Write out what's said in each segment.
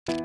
Muy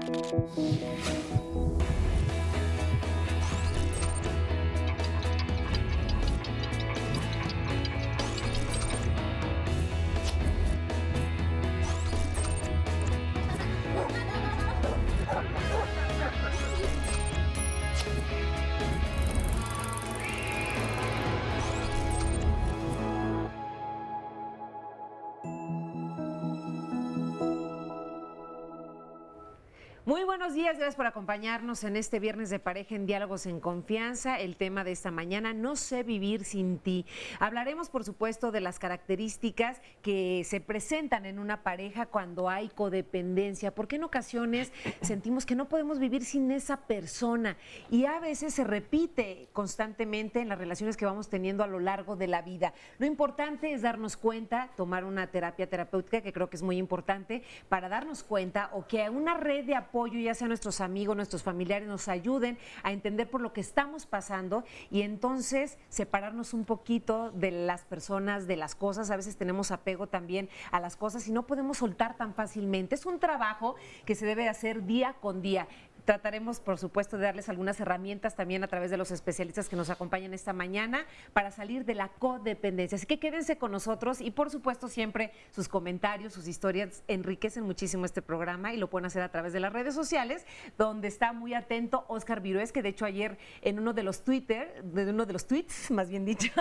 buenos días, gracias por acompañarnos en este viernes de pareja en Diálogos en Confianza. El tema de esta mañana, no sé vivir sin ti. Hablaremos, por supuesto, de las características que se presentan en una pareja cuando hay codependencia, porque en ocasiones sentimos que no podemos vivir sin esa persona y a veces se repite constantemente en las relaciones que vamos teniendo a lo largo de la vida. Lo importante es darnos cuenta, tomar una terapia terapéutica, que creo que es muy importante, para darnos cuenta o que una red de apoyo, ya sea nuestros amigos, nuestros familiares, nos ayuden a entender por lo que estamos pasando y entonces separarnos un poquito de las personas, de las cosas. A veces tenemos apego también a las cosas y no podemos soltar tan fácilmente. Es un trabajo que se debe hacer día con día. Trataremos, por supuesto, de darles algunas herramientas también a través de los especialistas que nos acompañan esta mañana para salir de la codependencia. Así que quédense con nosotros y, por supuesto, siempre sus comentarios, sus historias enriquecen muchísimo este programa y lo pueden hacer a través de las redes sociales, donde está muy atento Óscar Virués, que de hecho ayer en uno de los tweets, más bien dicho,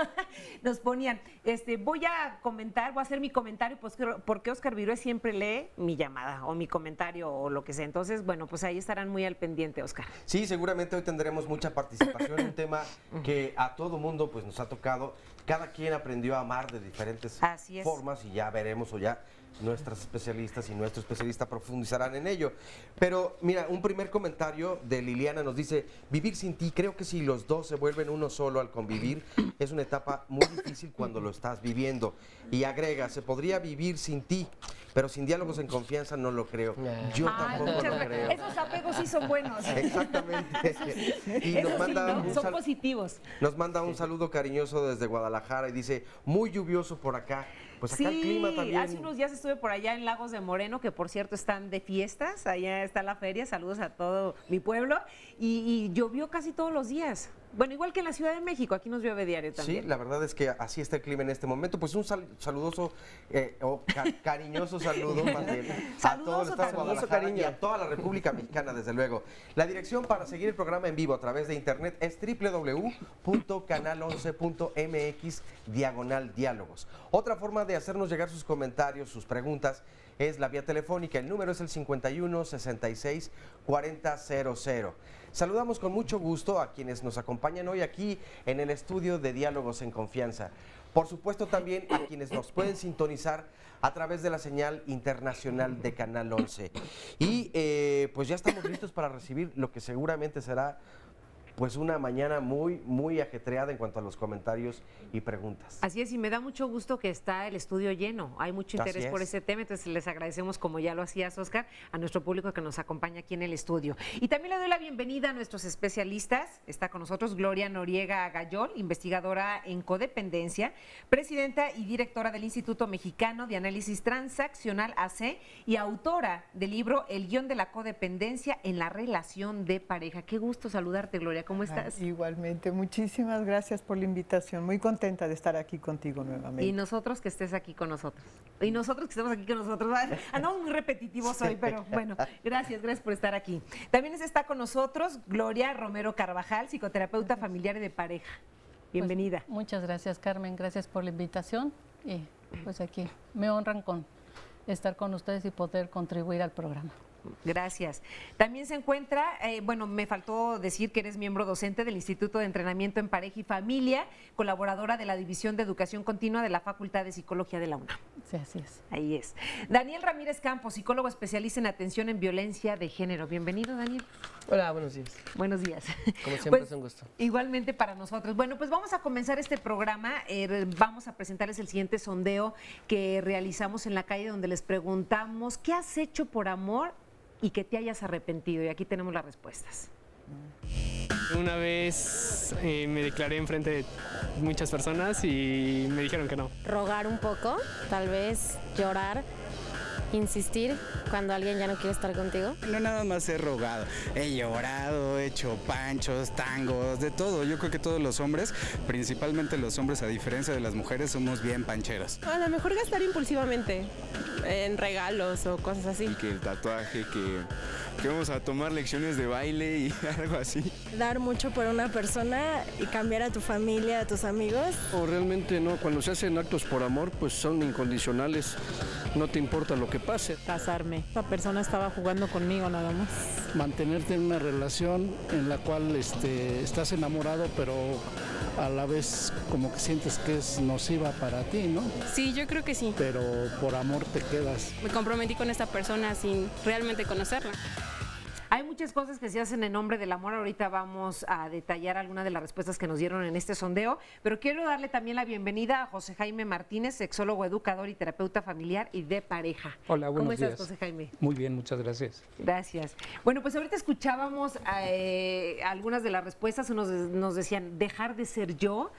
nos ponían, voy a hacer mi comentario porque Óscar Virués siempre lee mi llamada o mi comentario o lo que sea. Entonces, bueno, pues ahí estarán muy al pendiente, Óscar. Sí, seguramente hoy tendremos mucha participación en un tema que a todo mundo pues nos ha tocado. Cada quien aprendió a amar de diferentes formas y ya veremos o ya nuestras especialistas y nuestro especialista profundizarán en ello. Pero mira, un primer comentario de Liliana nos dice: vivir sin ti, creo que si los dos se vuelven uno solo al convivir, es una etapa muy difícil cuando lo estás viviendo. Y agrega: se podría vivir sin ti, pero sin diálogos en confianza no lo creo. Yo tampoco lo creo. Esos apegos sí son buenos. Exactamente. Y nos manda son positivos. Nos manda un saludo cariñoso desde Guadalajara y dice: muy lluvioso por acá. Pues acá el clima también. Hace unos días estuve por allá en Lagos de Moreno, que por cierto están de fiestas, allá está la feria, saludos a todo mi pueblo, y llovió casi todos los días. Bueno, igual que en la Ciudad de México, aquí nos llueve diario también. Sí, la verdad es que así está el clima en este momento. Pues un saludoso cariñoso saludo más bien a todo el estado de Guadalajara y a toda la República Mexicana, desde luego. La dirección para seguir el programa en vivo a través de internet es www.canal11.mx/diálogos. Otra forma de hacernos llegar sus comentarios, sus preguntas, es la vía telefónica. El número es el 51 66 40 00. Saludamos con mucho gusto a quienes nos acompañan hoy aquí en el estudio de Diálogos en Confianza. Por supuesto también a quienes nos pueden sintonizar a través de la señal internacional de Canal 11. Y pues ya estamos listos para recibir lo que seguramente será pues una mañana muy, muy ajetreada en cuanto a los comentarios y preguntas. Así es, y me da mucho gusto que está el estudio lleno. Hay mucho interés por ese tema, entonces les agradecemos, como ya lo hacías, Óscar, a nuestro público que nos acompaña aquí en el estudio. Y también le doy la bienvenida a nuestros especialistas. Está con nosotros Gloria Noriega Gayol, investigadora en codependencia, presidenta y directora del Instituto Mexicano de Análisis Transaccional, AC, y autora del libro El guión de la codependencia en la relación de pareja. Qué gusto saludarte, Gloria. ¿Cómo estás? Igualmente, muchísimas gracias por la invitación. Muy contenta de estar aquí contigo nuevamente. Y nosotros que estés aquí con nosotros. Y nosotros que estemos aquí con nosotros. Andamos muy repetitivos hoy, pero bueno, gracias por estar aquí. También está con nosotros Gloria Romero Carvajal, psicoterapeuta familiar y de pareja. Bienvenida. Pues, muchas gracias, Carmen. Gracias por la invitación. Y pues aquí me honran con estar con ustedes y poder contribuir al programa. Gracias. También se encuentra, me faltó decir que eres miembro docente del Instituto de Entrenamiento en Pareja y Familia, colaboradora de la División de Educación Continua de la Facultad de Psicología de la UNAM. Sí, así es. Ahí es. Daniel Ramírez Campos, psicólogo especialista en atención en violencia de género. Bienvenido, Daniel. Hola, buenos días. Buenos días. Como siempre, es un gusto. Igualmente para nosotros. Bueno, pues vamos a comenzar este programa. Vamos a presentarles el siguiente sondeo que realizamos en la calle, donde les preguntamos: ¿qué has hecho por amor y que te hayas arrepentido? Y aquí tenemos las respuestas. Una vez me declaré enfrente de muchas personas y me dijeron que no. Rogar un poco, tal vez llorar insistir cuando alguien ya no quiere estar contigo. No nada más he rogado, he llorado, he hecho panchos, tangos, de todo. Yo creo que todos los hombres, principalmente los hombres a diferencia de las mujeres, somos bien pancheros. A lo mejor gastar impulsivamente en regalos o cosas así. Que el tatuaje, que vamos a tomar lecciones de baile y algo así. Dar mucho por una persona y cambiar a tu familia, a tus amigos. O realmente no, cuando se hacen actos por amor, pues son incondicionales, no te importa lo que pase. Casarme, esa persona estaba jugando conmigo nada más. Mantenerte en una relación en la cual estás enamorado, pero a la vez como que sientes que es nociva para ti, ¿no? Sí, yo creo que sí. Pero por amor te quedas. Me comprometí con esta persona sin realmente conocerla. Hay muchas cosas que se hacen en nombre del amor. Ahorita vamos a detallar algunas de las respuestas que nos dieron en este sondeo, pero quiero darle también la bienvenida a José Jaime Martínez, sexólogo, educador y terapeuta familiar y de pareja. Hola, buenos días. ¿Cómo estás, José Jaime? Muy bien, muchas gracias. Gracias. Bueno, pues ahorita escuchábamos algunas de las respuestas. Unos nos decían dejar de ser yo,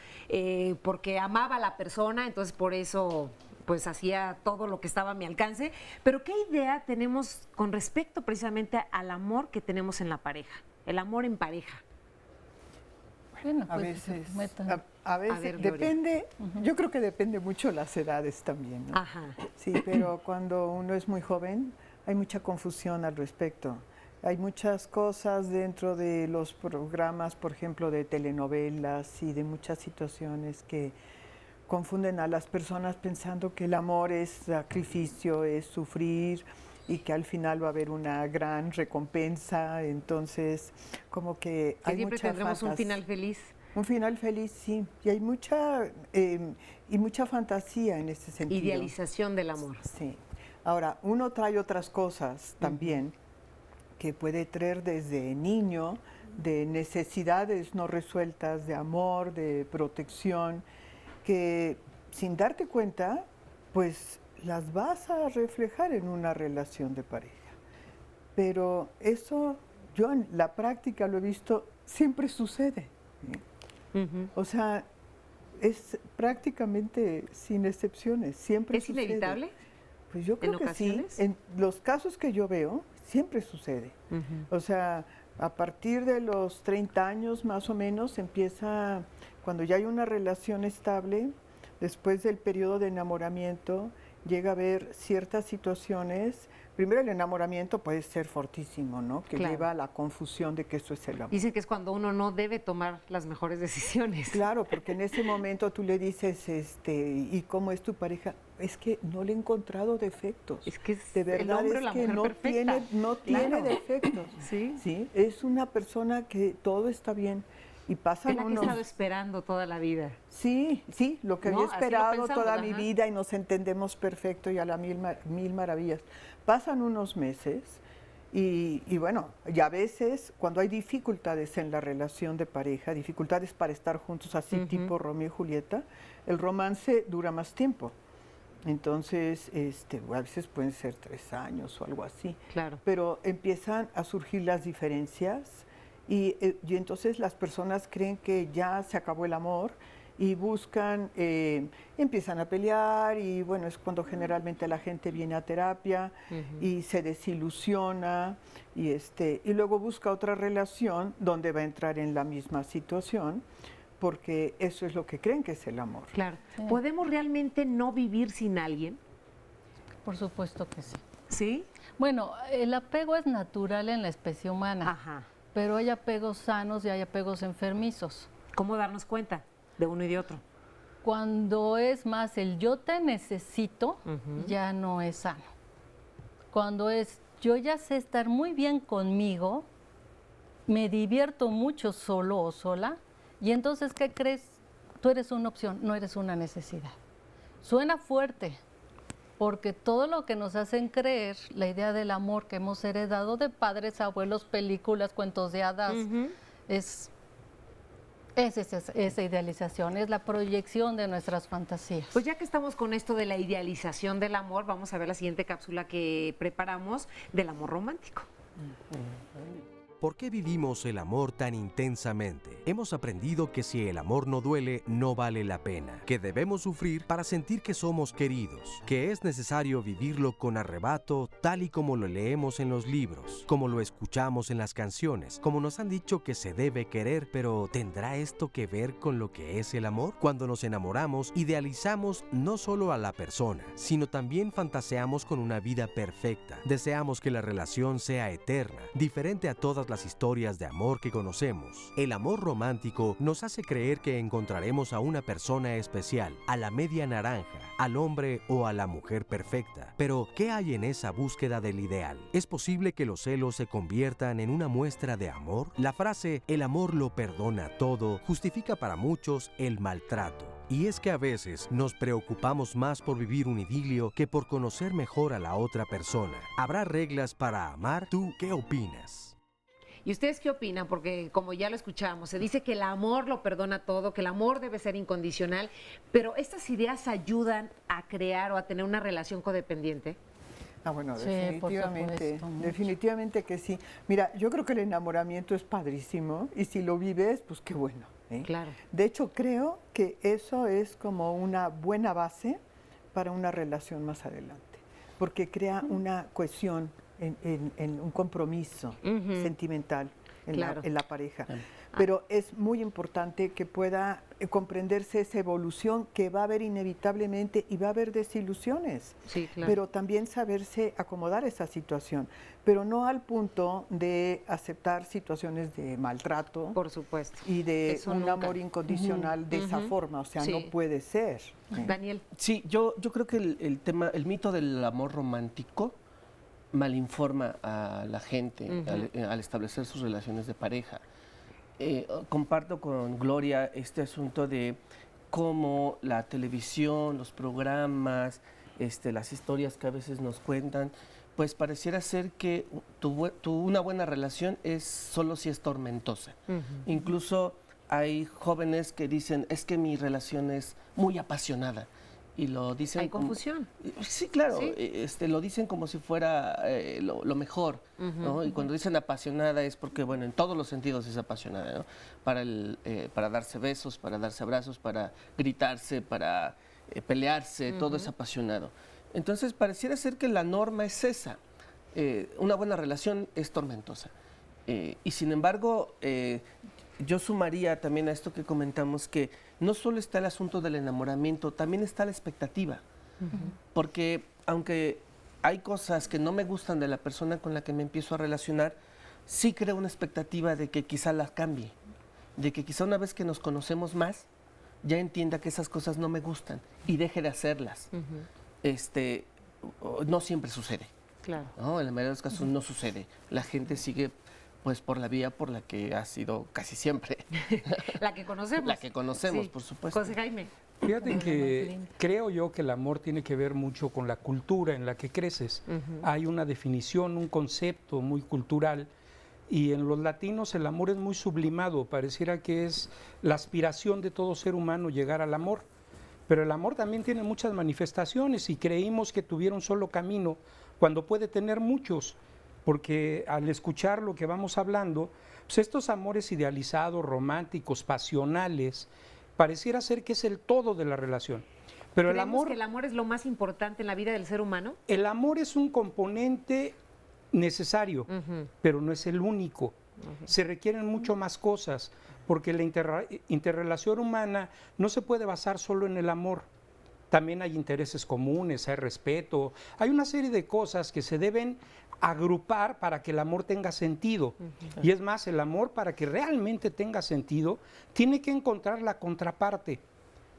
porque amaba a la persona, entonces por eso pues hacía todo lo que estaba a mi alcance. Pero ¿qué idea tenemos con respecto precisamente al amor que tenemos en la pareja? El amor en pareja. Bueno, a pues, veces, a ver, depende, yo creo que depende mucho las edades también, ¿no? Ajá. Sí, pero cuando uno es muy joven hay mucha confusión al respecto. Hay muchas cosas dentro de los programas, por ejemplo, de telenovelas y de muchas situaciones que confunden a las personas pensando que el amor es sacrificio, es sufrir y que al final va a haber una gran recompensa. Entonces, como que hay siempre tendremos un final feliz. Un final feliz, sí. Y hay mucha fantasía en ese sentido. Idealización del amor. Sí. Ahora, uno trae otras cosas también que puede traer desde niño, de necesidades no resueltas, de amor, de protección, que sin darte cuenta, pues las vas a reflejar en una relación de pareja. Pero eso, yo en la práctica lo he visto, siempre sucede. O sea, es prácticamente sin excepciones, siempre sucede. ¿Es inevitable? Pues yo creo que sí. En los casos que yo veo, siempre sucede. O sea, a partir de los 30 años más o menos empieza, cuando ya hay una relación estable, después del periodo de enamoramiento, llega a haber ciertas situaciones. Primero, el enamoramiento puede ser fortísimo, ¿no? Que lleva a la confusión de que eso es el amor. Dicen que es cuando uno no debe tomar las mejores decisiones. Claro, porque en ese momento tú le dices, ¿y cómo es tu pareja? Es que no le he encontrado defectos. Es que es de verdad el hombre o la mujer perfecta. no tiene defectos. Sí. Es una persona que todo está bien. Y pasan es la que he estado esperando toda la vida. Sí, lo que había esperado toda mi vida y nos entendemos perfecto y a la mil maravillas. Pasan unos meses y bueno, y a veces cuando hay dificultades en la relación de pareja, dificultades para estar juntos así tipo Romeo y Julieta, el romance dura más tiempo. Entonces, a veces pueden ser 3 años o algo así. Claro. Pero empiezan a surgir las diferencias. Y entonces las personas creen que ya se acabó el amor y buscan, empiezan a pelear y bueno, es cuando generalmente la gente viene a terapia y se desilusiona y luego busca otra relación donde va a entrar en la misma situación porque eso es lo que creen que es el amor. Claro. Sí. ¿Podemos realmente no vivir sin alguien? Por supuesto que sí. ¿Sí? Bueno, el apego es natural en la especie humana. Ajá. Pero hay apegos sanos y hay apegos enfermizos. ¿Cómo darnos cuenta de uno y de otro? Cuando es más el yo te necesito, ya no es sano. Cuando es yo ya sé estar muy bien conmigo, me divierto mucho solo o sola, y entonces, ¿qué crees? Tú eres una opción, no eres una necesidad. Suena fuerte, porque todo lo que nos hacen creer, la idea del amor que hemos heredado de padres, abuelos, películas, cuentos de hadas, es esa idealización, es la proyección de nuestras fantasías. Pues ya que estamos con esto de la idealización del amor, vamos a ver la siguiente cápsula que preparamos del amor romántico. ¿Por qué vivimos el amor tan intensamente? Hemos aprendido que si el amor no duele, no vale la pena, que debemos sufrir para sentir que somos queridos, que es necesario vivirlo con arrebato, tal y como lo leemos en los libros, como lo escuchamos en las canciones, como nos han dicho que se debe querer, pero ¿tendrá esto que ver con lo que es el amor? Cuando nos enamoramos, idealizamos no solo a la persona, sino también fantaseamos con una vida perfecta. Deseamos que la relación sea eterna, diferente a todas las historias de amor que conocemos. El amor romántico nos hace creer que encontraremos a una persona especial, a la media naranja, al hombre o a la mujer perfecta. Pero, ¿qué hay en esa búsqueda del ideal? ¿Es posible que los celos se conviertan en una muestra de amor? La frase "el amor lo perdona todo" justifica para muchos el maltrato. Y es que a veces nos preocupamos más por vivir un idilio que por conocer mejor a la otra persona. ¿Habrá reglas para amar? ¿Tú qué opinas? ¿Y ustedes qué opinan? Porque como ya lo escuchamos, se dice que el amor lo perdona todo, que el amor debe ser incondicional, pero ¿estas ideas ayudan a crear o a tener una relación codependiente? Ah, bueno, Sí, definitivamente, por supuesto, definitivamente que sí. Mira, yo creo que el enamoramiento es padrísimo y si lo vives, pues qué bueno. Claro. De hecho, creo que eso es como una buena base para una relación más adelante, porque crea una cohesión en un compromiso sentimental en la pareja. Pero es muy importante que pueda comprenderse esa evolución que va a haber inevitablemente y va a haber desilusiones. Sí, claro. Pero también saberse acomodar a esa situación, pero no al punto de aceptar situaciones de maltrato. Por supuesto. Y de Eso un nunca. amor incondicional de esa forma, o sea, Sí. no puede ser. Daniel. Sí, yo creo que el mito del amor romántico malinforma a la gente al establecer sus relaciones de pareja. Comparto con Gloria este asunto de cómo la televisión, los programas, las historias que a veces nos cuentan, pues pareciera ser que una buena relación es solo si es tormentosa. Incluso hay jóvenes que dicen, es que mi relación es muy apasionada. Y lo dicen. Hay confusión. Sí, claro. ¿Sí? Lo dicen como si fuera lo mejor, ¿no? Y cuando dicen apasionada es porque, bueno, en todos los sentidos es apasionada, ¿no? Para darse besos, para darse abrazos, para gritarse, para pelearse, todo es apasionado. Entonces, pareciera ser que la norma es esa. Una buena relación es tormentosa. Y sin embargo, yo sumaría también a esto que comentamos que no solo está el asunto del enamoramiento, también está la expectativa. Porque aunque hay cosas que no me gustan de la persona con la que me empiezo a relacionar, sí creo una expectativa de que quizá las cambie, de que quizá una vez que nos conocemos más, ya entienda que esas cosas no me gustan y deje de hacerlas. No siempre sucede. Claro. ¿No? En la mayoría de los casos no sucede. La gente sigue pues por la vía por la que ha sido casi siempre. La que conocemos. La que conocemos, Sí. por supuesto. José Jaime. Fíjate que creo yo que el amor tiene que ver mucho con la cultura en la que creces. Hay una definición, un concepto muy cultural y en los latinos el amor es muy sublimado, pareciera que es la aspiración de todo ser humano llegar al amor. Pero el amor también tiene muchas manifestaciones y creímos que tuviera un solo camino cuando puede tener muchos. Porque al escuchar lo que vamos hablando, pues estos amores idealizados, románticos, pasionales, pareciera ser que es el todo de la relación. Pero el amor, que el amor es lo más importante en la vida del ser humano? El amor es un componente necesario, pero no es el único. Se requieren mucho más cosas, porque la interrelación humana no se puede basar solo en el amor. También hay intereses comunes, hay respeto, hay una serie de cosas que se deben agrupar para que el amor tenga sentido. Y es más, el amor, para que realmente tenga sentido, tiene que encontrar la contraparte.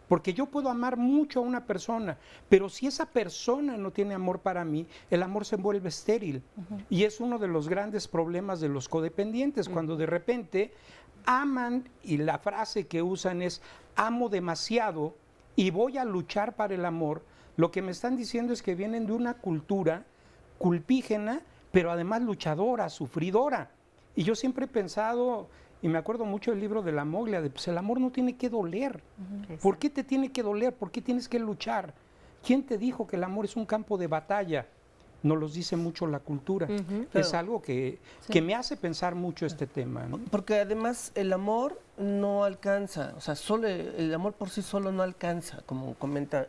Porque yo puedo amar mucho a una persona, pero si esa persona no tiene amor para mí, el amor se vuelve estéril. Y es uno de los grandes problemas de los codependientes, cuando de repente aman y la frase que usan es amo demasiado y voy a luchar para el amor. Lo que me están diciendo es que vienen de una cultura culpígena, pero además luchadora, sufridora. Y yo siempre he pensado, y me acuerdo mucho del libro de la Moglia, de pues el amor no tiene que doler. ¿Por qué te tiene que doler? ¿Por qué tienes que luchar? ¿Quién te dijo que el amor es un campo de batalla? nos los dice mucho la cultura. Es algo que me hace pensar mucho este tema, ¿no? Porque además el amor no alcanza, o sea, solo el amor por sí solo no alcanza, como comenta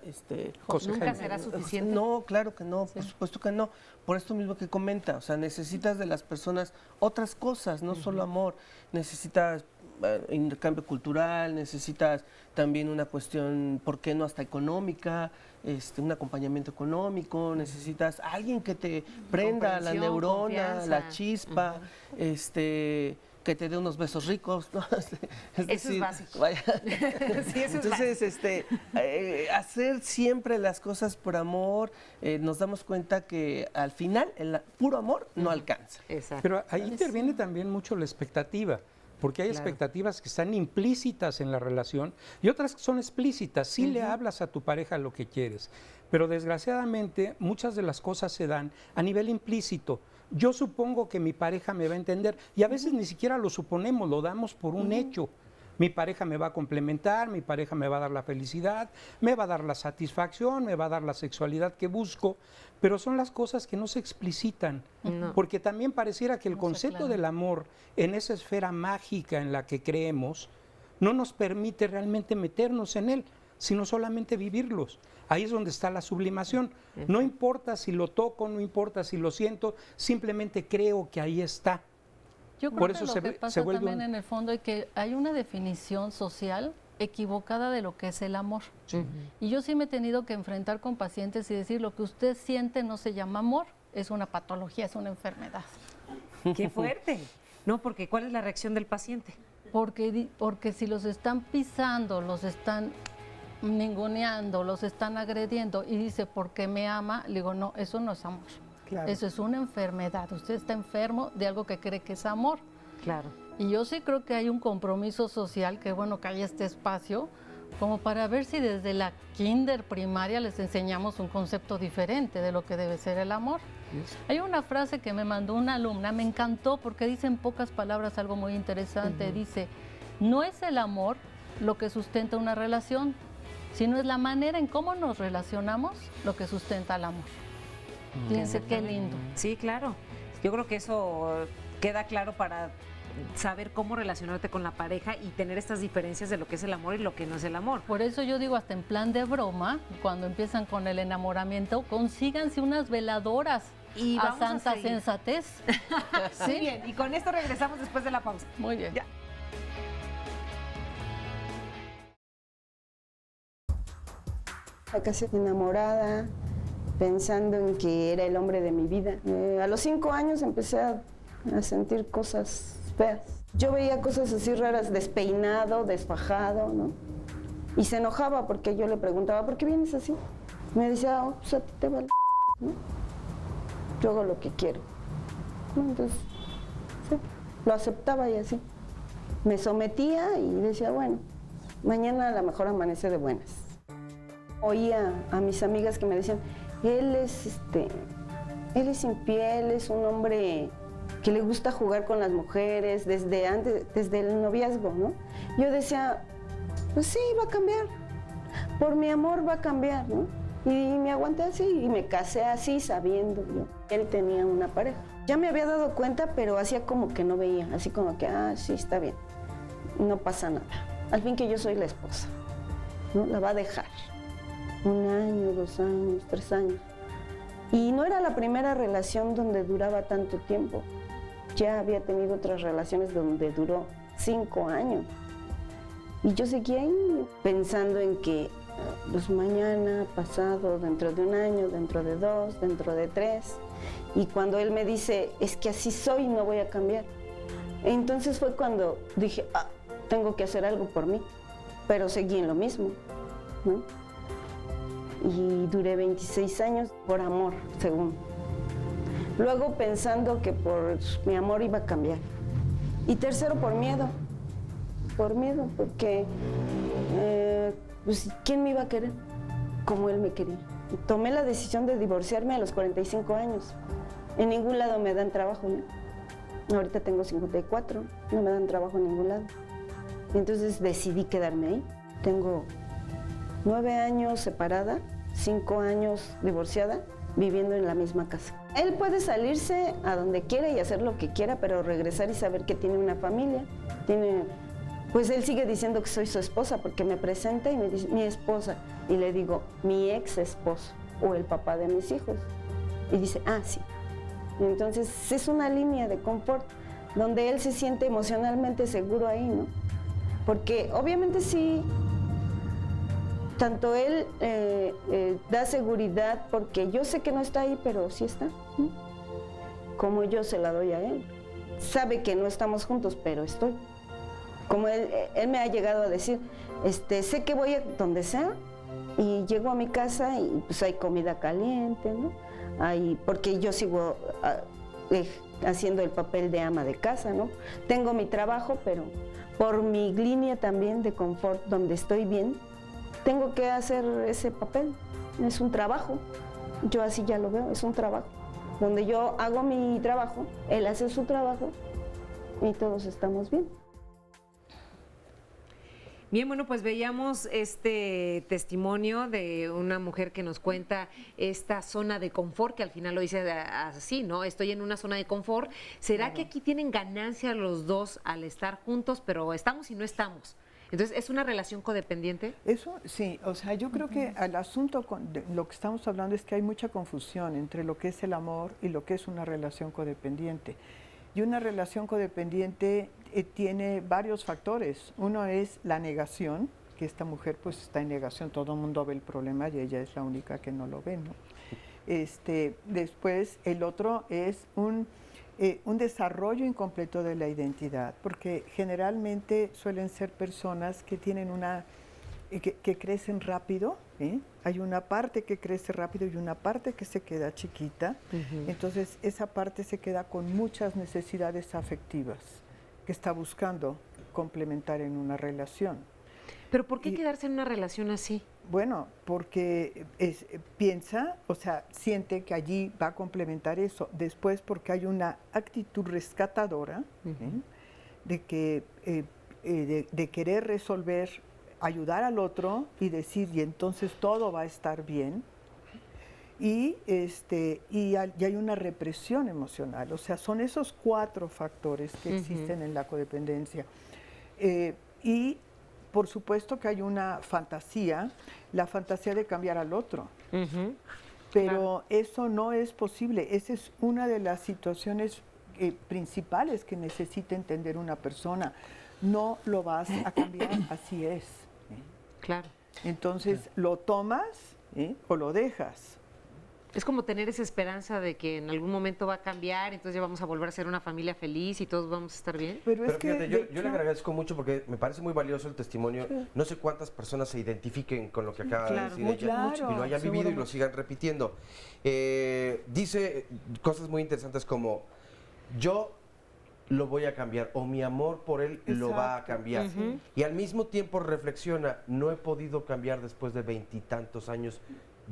José. ¿Nunca será suficiente? No, claro que no, por supuesto que no. Por esto mismo que comenta, o sea, necesitas de las personas otras cosas, no solo amor. Necesitas intercambio cultural, necesitas también una cuestión, ¿por qué no hasta económica? Un acompañamiento económico, necesitas alguien que te prenda la neurona, confianza, la chispa, que te dé unos besos ricos, ¿no? Eso es básico. Vaya. Sí, eso entonces, es básico. Hacer siempre las cosas por amor, nos damos cuenta que al final el puro amor no alcanza. Exacto. Pero ahí interviene también mucho la expectativa. Porque hay expectativas que están implícitas en la relación y otras que son explícitas. Sí le hablas a tu pareja lo que quieres, pero desgraciadamente muchas de las cosas se dan a nivel implícito. Yo supongo que mi pareja me va a entender y a veces ni siquiera lo suponemos, lo damos por un hecho. Mi pareja me va a complementar, mi pareja me va a dar la felicidad, me va a dar la satisfacción, me va a dar la sexualidad que busco, pero son las cosas que no se explicitan, porque también pareciera que el concepto del amor en esa esfera mágica en la que creemos no nos permite realmente meternos en él, sino solamente vivirlos. Ahí es donde está la sublimación. No importa si lo toco, no importa si lo siento, simplemente creo que ahí está. Yo creo que lo que pasa también en el fondo es que hay una definición social equivocada de lo que es el amor. Y yo sí me he tenido que enfrentar con pacientes y decir, lo que usted siente no se llama amor, es una patología, es una enfermedad. ¡Qué fuerte! No, porque ¿cuál es la reacción del paciente? Porque si los están pisando, los están ninguneando, los están agrediendo y dice, ¿porque me ama? Le digo, no, eso no es amor. Claro. Eso es una enfermedad. Usted está enfermo de algo que cree que es amor. Claro. Y yo sí creo que hay un compromiso social, que bueno que hay este espacio, como para ver si desde la kinder primaria les enseñamos un concepto diferente de lo que debe ser el amor. Hay una frase que me mandó una alumna, me encantó porque dice en pocas palabras algo muy interesante. Dice, no es el amor lo que sustenta una relación, sino es la manera en cómo nos relacionamos lo que sustenta el amor. Fíjense qué lindo. Sí, claro. Yo creo que eso queda claro para saber cómo relacionarte con la pareja y tener estas diferencias de lo que es el amor y lo que no es el amor. Por eso yo digo, hasta en plan de broma, cuando empiezan con el enamoramiento, consíganse unas veladoras y a santa sensatez. ¿Sí? Muy bien, y con esto regresamos después de la pausa. Muy bien. Ya. Casi enamorada, pensando en que era el hombre de mi vida. A los 5 años empecé a sentir cosas feas. Yo veía cosas así raras, despeinado, desfajado, ¿no? Y se enojaba porque yo le preguntaba, ¿por qué vienes así? Me decía, oh, pues a ti te vale, ¿no? Yo hago lo que quiero. Entonces, sí, lo aceptaba y así. Me sometía y decía, bueno, mañana a lo mejor amanece de buenas. Oía a mis amigas que me decían, él es infiel, es un hombre que le gusta jugar con las mujeres desde el noviazgo, ¿no? Yo decía, pues sí, va a cambiar, por mi amor va a cambiar, ¿no? Y me aguanté así y me casé así sabiendo yo. Él tenía una pareja. Ya me había dado cuenta, pero hacía como que no veía, así como que, sí, está bien, no pasa nada. Al fin que yo soy la esposa, ¿no? La va a dejar. 1 año, 2 años, 3 años. Y no era la primera relación donde duraba tanto tiempo. Ya había tenido otras relaciones donde duró 5 años. Y yo seguía ahí pensando en que pues mañana, pasado, dentro de 1 año, dentro de 2, dentro de 3. Y cuando él me dice, es que así soy, no voy a cambiar. Entonces fue cuando dije, tengo que hacer algo por mí. Pero seguí en lo mismo, ¿no? Y duré 26 años por amor, según. Luego pensando que por mi amor iba a cambiar. Y tercero, por miedo. Por miedo, porque pues, ¿quién me iba a querer como él me quería? Tomé la decisión de divorciarme a los 45 años. En ningún lado me dan trabajo, ¿no? Ahorita tengo 54, no me dan trabajo en ningún lado. Entonces decidí quedarme ahí. Tengo 9 años separada, 5 años divorciada, viviendo en la misma casa. Él puede salirse a donde quiera y hacer lo que quiera, pero regresar y saber que tiene una familia. Pues él sigue diciendo que soy su esposa porque me presenta y me dice mi esposa. Y le digo, mi ex esposo o el papá de mis hijos. Y dice, sí. Entonces es una línea de confort donde él se siente emocionalmente seguro ahí, ¿no? Porque obviamente sí, tanto él da seguridad porque yo sé que no está ahí, pero sí está, ¿no? Como yo se la doy a él. Sabe que no estamos juntos, pero estoy. Como él me ha llegado a decir, sé que voy a donde sea y llego a mi casa y pues hay comida caliente, ¿no? Porque yo sigo haciendo el papel de ama de casa, ¿no? Tengo mi trabajo, pero por mi línea también de confort, donde estoy bien, tengo que hacer ese papel. Es un trabajo, yo así ya lo veo, es un trabajo. Donde yo hago mi trabajo, él hace su trabajo y todos estamos bien. Bien, bueno, pues veíamos este testimonio de una mujer que nos cuenta esta zona de confort, que al final lo dice así, ¿no? Estoy en una zona de confort. ¿Será que aquí tienen ganancia los dos al estar juntos, pero estamos y no estamos? Entonces, ¿es una relación codependiente? Eso sí, o sea, yo creo que el asunto de lo que estamos hablando es que hay mucha confusión entre lo que es el amor y lo que es una relación codependiente. Y una relación codependiente tiene varios factores. Uno es la negación, que esta mujer pues está en negación, todo el mundo ve el problema y ella es la única que no lo ve, ¿no? Después el otro es un desarrollo incompleto de la identidad, porque generalmente suelen ser personas que tienen que crecen rápido, ¿eh? Hay una parte que crece rápido y una parte que se queda chiquita. Entonces esa parte se queda con muchas necesidades afectivas que está buscando complementar en una relación. ¿Pero por qué quedarse en una relación así? Bueno, porque piensa, o sea, siente que allí va a complementar eso. Después porque hay una actitud rescatadora, de querer resolver, ayudar al otro y decir, y entonces todo va a estar bien. Y hay una represión emocional. O sea, son esos 4 factores que existen en la codependencia. Y por supuesto que hay una fantasía, la fantasía de cambiar al otro. Pero eso no es posible. Esa es una de las situaciones principales que necesita entender una persona. No lo vas a cambiar, así es. Claro. Entonces, lo tomas o lo dejas. Es como tener esa esperanza de que en algún momento va a cambiar, entonces ya vamos a volver a ser una familia feliz y todos vamos a estar bien. Pero fíjate, yo le agradezco mucho porque me parece muy valioso el testimonio. Sí. No sé cuántas personas se identifiquen con lo que acaba de decir ella y lo hayan vivido y lo sigan repitiendo. Dice cosas muy interesantes como, yo lo voy a cambiar, o mi amor por él lo va a cambiar. Y al mismo tiempo reflexiona, no he podido cambiar después de 20 y tantos años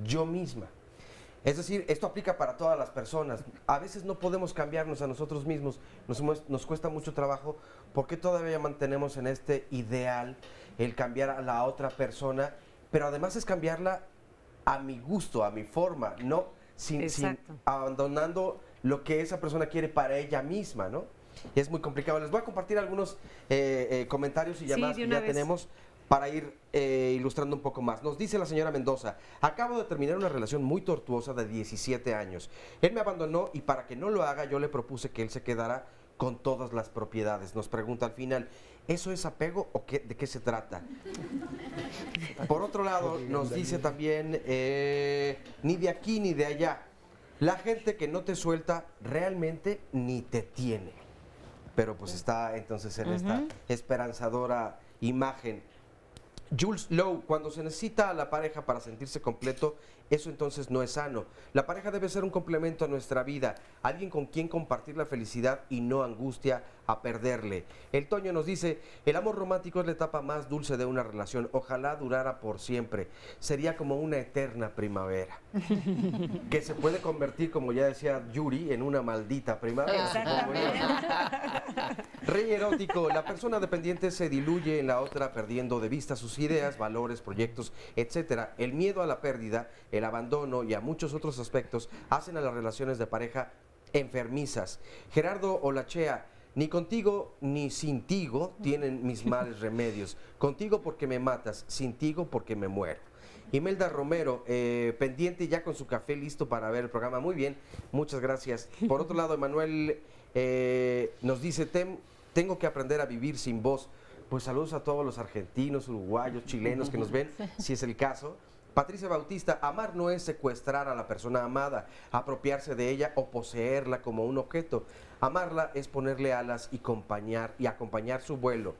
yo misma. Es decir, esto aplica para todas las personas. A veces no podemos cambiarnos a nosotros mismos, nos cuesta mucho trabajo, porque todavía mantenemos en este ideal el cambiar a la otra persona, pero además es cambiarla a mi gusto, a mi forma, no sin abandonando lo que esa persona quiere para ella misma, ¿no? Y es muy complicado. Les voy a compartir algunos comentarios y llamadas que ya tenemos para ir ilustrando un poco más. Nos dice la señora Mendoza, acabo de terminar una relación muy tortuosa de 17 años. Él me abandonó y para que no lo haga yo le propuse que él se quedara con todas las propiedades. Nos pregunta al final, ¿eso es apego o de qué se trata? Por otro lado, nos dice también, ni de aquí ni de allá. La gente que no te suelta realmente ni te tiene. Pero pues está entonces en esta esperanzadora imagen. Jules Lowe, cuando se necesita a la pareja para sentirse completo, eso entonces no es sano. La pareja debe ser un complemento a nuestra vida, alguien con quien compartir la felicidad y no angustia a perderle. El Toño nos dice, el amor romántico es la etapa más dulce de una relación, ojalá durara por siempre, sería como una eterna primavera, que se puede convertir, como ya decía Yuri, en una maldita primavera. Rey erótico, la persona dependiente se diluye en la otra perdiendo de vista sus ideas, valores, proyectos, etcétera. El miedo a la pérdida el abandono y a muchos otros aspectos hacen a las relaciones de pareja enfermizas. Gerardo Olachea: ni contigo ni sintigo tienen mis males remedios. Contigo porque me matas, sintigo porque me muero. Imelda Romero, pendiente ya con su café listo para ver el programa. Muy bien, muchas gracias. Por otro lado, Emanuel nos dice: tengo que aprender a vivir sin vos. Pues saludos a todos los argentinos, uruguayos, chilenos que nos ven, si es el caso. Patricia Bautista: amar no es secuestrar a la persona amada, apropiarse de ella o poseerla como un objeto. Amarla es ponerle alas y acompañar su vuelo,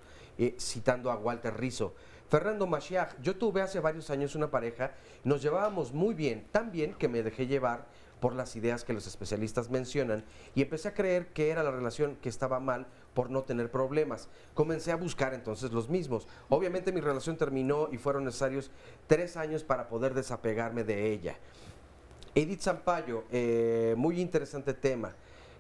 citando a Walter Rizzo. Fernando Machiach: yo tuve hace varios años una pareja, nos llevábamos muy bien, tan bien que me dejé llevar por las ideas que los especialistas mencionan y empecé a creer que era la relación que estaba mal por no tener problemas. Comencé a buscar entonces los mismos. Obviamente mi relación terminó y fueron necesarios 3 años para poder desapegarme de ella. Edith Zampayo: muy interesante tema.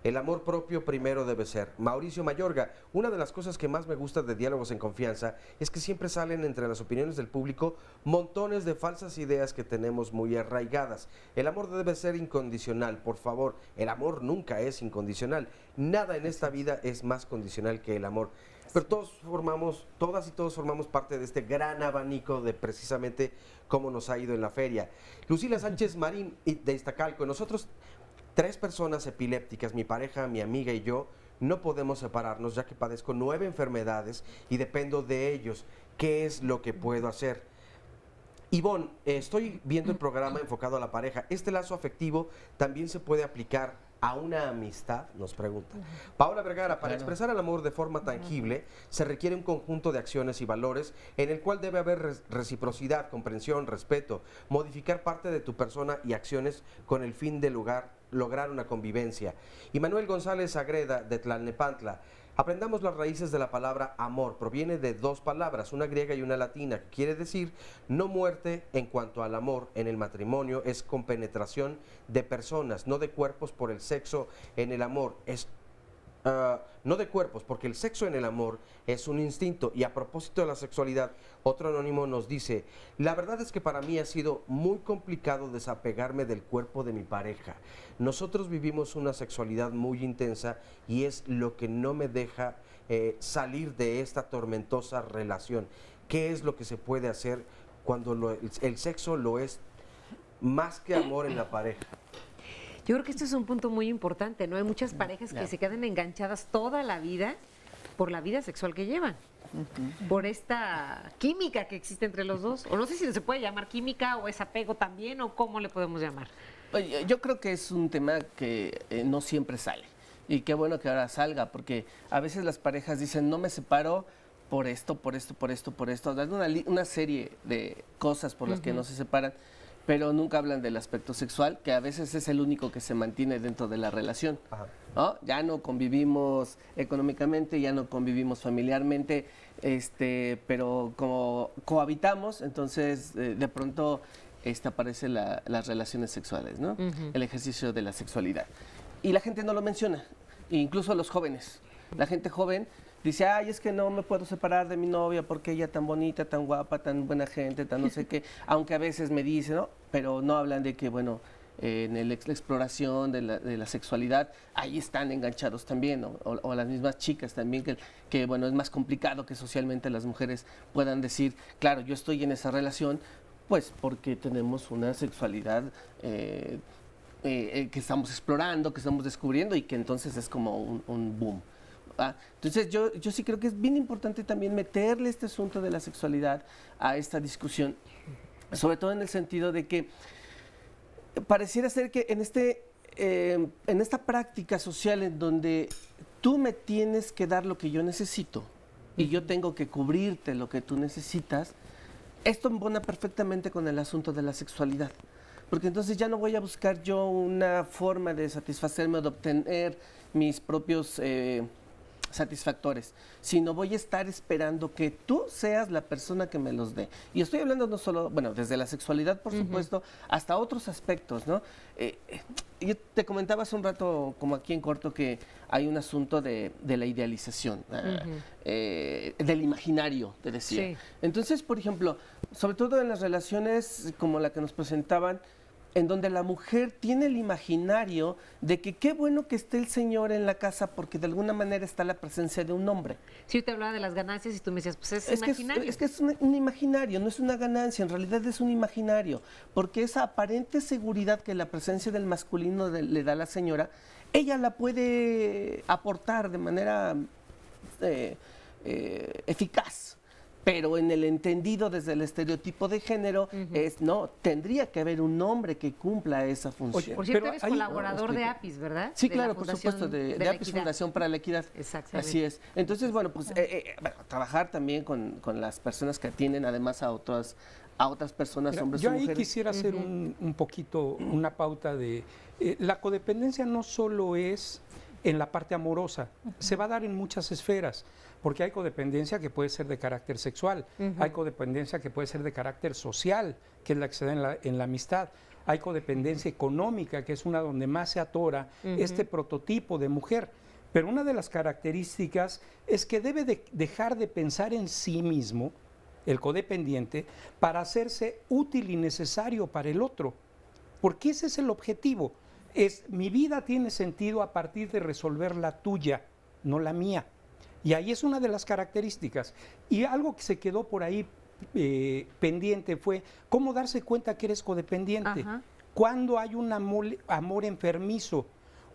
El amor propio primero debe ser. Mauricio Mayorga: una de las cosas que más me gusta de Diálogos en Confianza es que siempre salen entre las opiniones del público montones de falsas ideas que tenemos muy arraigadas. El amor debe ser incondicional, por favor. El amor nunca es incondicional. Nada en esta vida es más condicional que el amor. Pero todas y todos formamos parte de este gran abanico de precisamente cómo nos ha ido en la feria. Lucila Sánchez Marín, de Iztacalco: nosotros 3 personas epilépticas, mi pareja, mi amiga y yo, no podemos separarnos ya que padezco 9 enfermedades y dependo de ellos. ¿Qué es lo que puedo hacer? Ivonne: estoy viendo el programa enfocado a la pareja. ¿Este lazo afectivo también se puede aplicar a una amistad?, nos pregunta. Paola Vergara: para expresar el amor de forma tangible se requiere un conjunto de acciones y valores en el cual debe haber reciprocidad, comprensión, respeto, modificar parte de tu persona y acciones con el fin de lograr una convivencia. Y Manuel González Agreda, de Tlalnepantla: aprendamos las raíces de la palabra amor. Proviene de 2 palabras, una griega y una latina, que quiere decir no muerte. En cuanto al amor en el matrimonio, es compenetración de personas, no de cuerpos, por el sexo en el amor es no de cuerpos, porque el sexo en el amor es un instinto. Y a propósito de la sexualidad, otro anónimo nos dice: la verdad es que para mí ha sido muy complicado desapegarme del cuerpo de mi pareja. Nosotros vivimos una sexualidad muy intensa y es lo que no me deja salir de esta tormentosa relación. ¿Qué es lo que se puede hacer cuando el sexo lo es más que amor en la pareja? Yo creo que esto es un punto muy importante, ¿no? Hay muchas parejas que se quedan enganchadas toda la vida por la vida sexual que llevan, por esta química que existe entre los dos. O no sé si se puede llamar química o es apego también, o cómo le podemos llamar. Yo creo que es un tema que no siempre sale. Y qué bueno que ahora salga, porque a veces las parejas dicen: no me separo por esto, por esto, por esto, por esto. Dan una serie de cosas por las que no se separan, pero nunca hablan del aspecto sexual, que a veces es el único que se mantiene dentro de la relación, ¿no? Ya no convivimos económicamente, ya no convivimos familiarmente, pero como cohabitamos, entonces de pronto aparecen las relaciones sexuales, ¿no? El ejercicio de la sexualidad. Y la gente no lo menciona, incluso los jóvenes. La gente joven dice: ay, es que no me puedo separar de mi novia porque ella tan bonita, tan guapa, tan buena gente, tan no sé qué. Aunque a veces me dicen, ¿no? Pero no hablan de que, bueno, en la exploración de la sexualidad, ahí están enganchados también, ¿no? O las mismas chicas también, que, bueno, es más complicado que socialmente las mujeres puedan decir: claro, yo estoy en esa relación, pues porque tenemos una sexualidad que estamos explorando, que estamos descubriendo, y que entonces es como un boom. Entonces yo sí creo que es bien importante también meterle este asunto de la sexualidad a esta discusión, sobre todo en el sentido de que pareciera ser que en esta práctica social en donde tú me tienes que dar lo que yo necesito y yo tengo que cubrirte lo que tú necesitas, esto embona perfectamente con el asunto de la sexualidad. Porque entonces ya no voy a buscar yo una forma de satisfacerme o de obtener mis propios satisfactores, sino voy a estar esperando que tú seas la persona que me los dé. Y estoy hablando no solo, bueno, desde la sexualidad, por supuesto, hasta otros aspectos, ¿no? Yo te comentaba hace un rato, como aquí en corto, que hay un asunto de la idealización, del imaginario, te decía. Sí. Entonces, por ejemplo, sobre todo en las relaciones como la que nos presentaban, en donde la mujer tiene el imaginario de que qué bueno que esté el señor en la casa porque de alguna manera está la presencia de un hombre. Sí, yo te hablaba de las ganancias y tú me decías, pues es Es que imaginario. es un imaginario, no es una ganancia, en realidad es un imaginario, porque esa aparente seguridad que la presencia del masculino le da a la señora, ella la puede aportar de manera eficaz. Pero en el entendido desde el estereotipo de género no, tendría que haber un hombre que cumpla esa función. Por cierto, eres colaborador de APIS, ¿verdad? Sí, De claro, la por Fundación supuesto, de la APIS Equidad. Fundación para la Equidad. Exactamente. Así es. Entonces, bueno, pues trabajar también con las personas que atienden además a otras personas, Mira, hombres yo o ahí mujeres. quisiera hacer un poquito una pauta de... la codependencia no solo es en la parte amorosa, se va a dar en muchas esferas, porque hay codependencia que puede ser de carácter sexual, hay codependencia que puede ser de carácter social, que es la que se da en la amistad, hay codependencia económica, que es una donde más se atora este prototipo de mujer. Pero una de las características es que debe dejar de pensar en sí mismo, el codependiente, para hacerse útil y necesario para el otro, porque ese es el objetivo. Mi vida tiene sentido a partir de resolver la tuya, no la mía. Y ahí es una de las características. Y algo que se quedó por ahí pendiente fue cómo darse cuenta que eres codependiente. Cuando hay un amor enfermizo.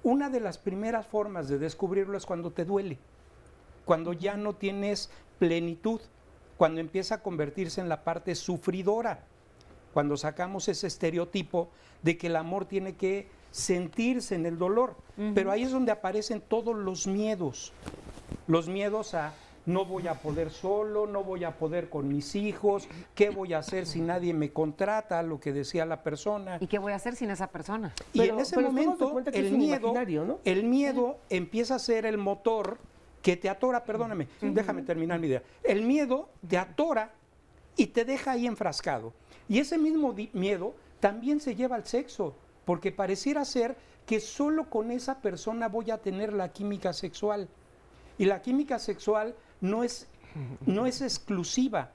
Una de las primeras formas de descubrirlo es cuando te duele, cuando ya no tienes plenitud, cuando empieza a convertirse en la parte sufridora, cuando sacamos ese estereotipo de que el amor tiene que sentirse en el dolor. Pero ahí es donde aparecen todos los miedos a no voy a poder solo, no voy a poder con mis hijos, ¿qué voy a hacer si nadie me contrata? Lo que decía la persona. ¿Y qué voy a hacer sin esa persona? Y en ese momento el miedo empieza a ser el motor que te atora, perdóname, déjame terminar mi idea. El miedo te atora y te deja ahí enfrascado. Y ese mismo miedo también se lleva al sexo, porque pareciera ser que solo con esa persona voy a tener la química sexual. Y la química sexual no es exclusiva,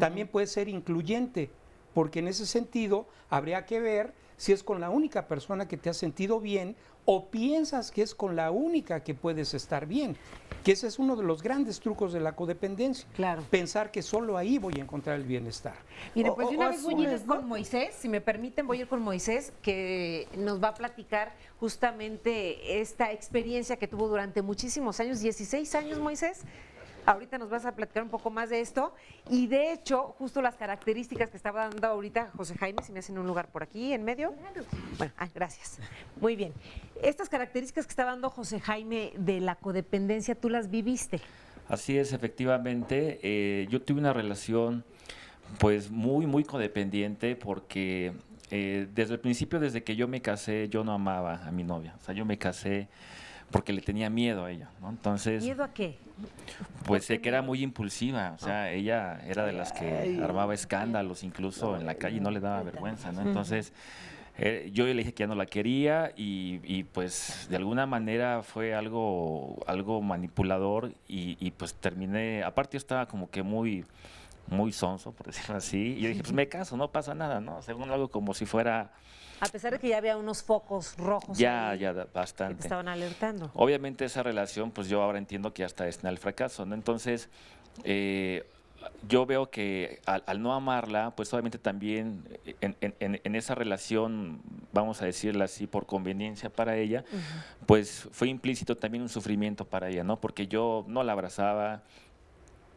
también puede ser incluyente, porque en ese sentido habría que ver si es con la única persona que te has sentido bien o piensas que es con la única que puedes estar bien, que ese es uno de los grandes trucos de la codependencia, pensar que solo ahí voy a encontrar el bienestar. Mire, pues de una vez voy a ir con Moisés, si me permiten, voy a ir con Moisés, que nos va a platicar justamente esta experiencia que tuvo durante muchísimos años, 16 años, Moisés. Ahorita nos vas a platicar un poco más de esto y de hecho, justo las características que estaba dando ahorita José Jaime, si me hacen un lugar por aquí en medio. Bueno, gracias. Muy bien. Estas características que estaba dando José Jaime de la codependencia, ¿tú las viviste? Así es, efectivamente. Yo tuve una relación pues muy codependiente porque desde el principio, desde que yo me casé, yo no amaba a mi novia. O sea, yo me casé porque le tenía miedo a ella, ¿no? Entonces, ¿miedo a qué? Pues sé que era muy impulsiva, o sea, ella era de las que armaba escándalos incluso en la calle y no le daba vergüenza, ¿no? Entonces, yo le dije que ya no la quería y pues de alguna manera fue algo manipulador y pues terminé, aparte yo estaba como que muy sonso, por decirlo así, y yo dije, pues me caso, no pasa nada, ¿no? Según algo como si fuera... A pesar de que ya había unos focos rojos ya que bastante. te estaban alertando. Obviamente esa relación, pues yo ahora entiendo que ya está destinada al fracaso, ¿no? Entonces, yo veo que al no amarla, pues obviamente también en esa relación, vamos a decirla así, por conveniencia para ella, pues fue implícito también un sufrimiento para ella, ¿no? Porque yo no la abrazaba.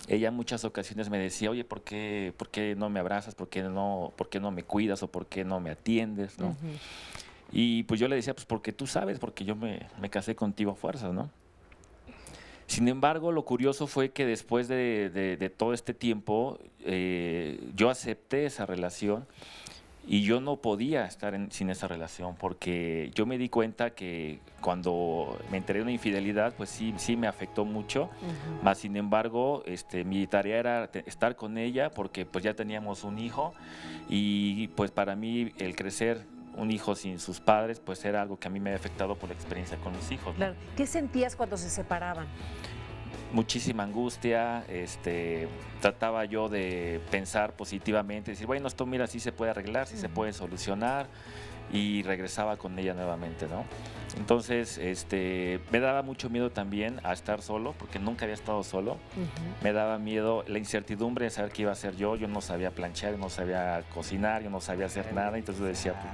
Ella en muchas ocasiones me decía, oye, ¿por qué no me abrazas? ¿Por qué no me cuidas? ¿O por qué no me atiendes? ¿No? Y pues yo le decía, pues porque tú sabes, porque yo me casé contigo a fuerzas, ¿no? Sin embargo, lo curioso fue que después de todo este tiempo, yo acepté esa relación y yo no podía estar sin esa relación porque yo me di cuenta que cuando me enteré de una infidelidad, pues sí me afectó mucho, más sin embargo, mi tarea era estar con ella porque pues ya teníamos un hijo y pues para mí el crecer un hijo sin sus padres, pues era algo que a mí me había afectado por la experiencia con mis hijos, ¿no? Claro. ¿Qué sentías cuando se separaban? Muchísima angustia, trataba yo de pensar positivamente, decir, bueno, esto mira, sí se puede arreglar, sí se puede solucionar, y regresaba con ella nuevamente, ¿no? Entonces, me daba mucho miedo también a estar solo, porque nunca había estado solo. Me daba miedo la incertidumbre de saber qué iba a hacer yo. Yo no sabía planchar, yo no sabía cocinar, yo no sabía hacer nada. Entonces decía, pues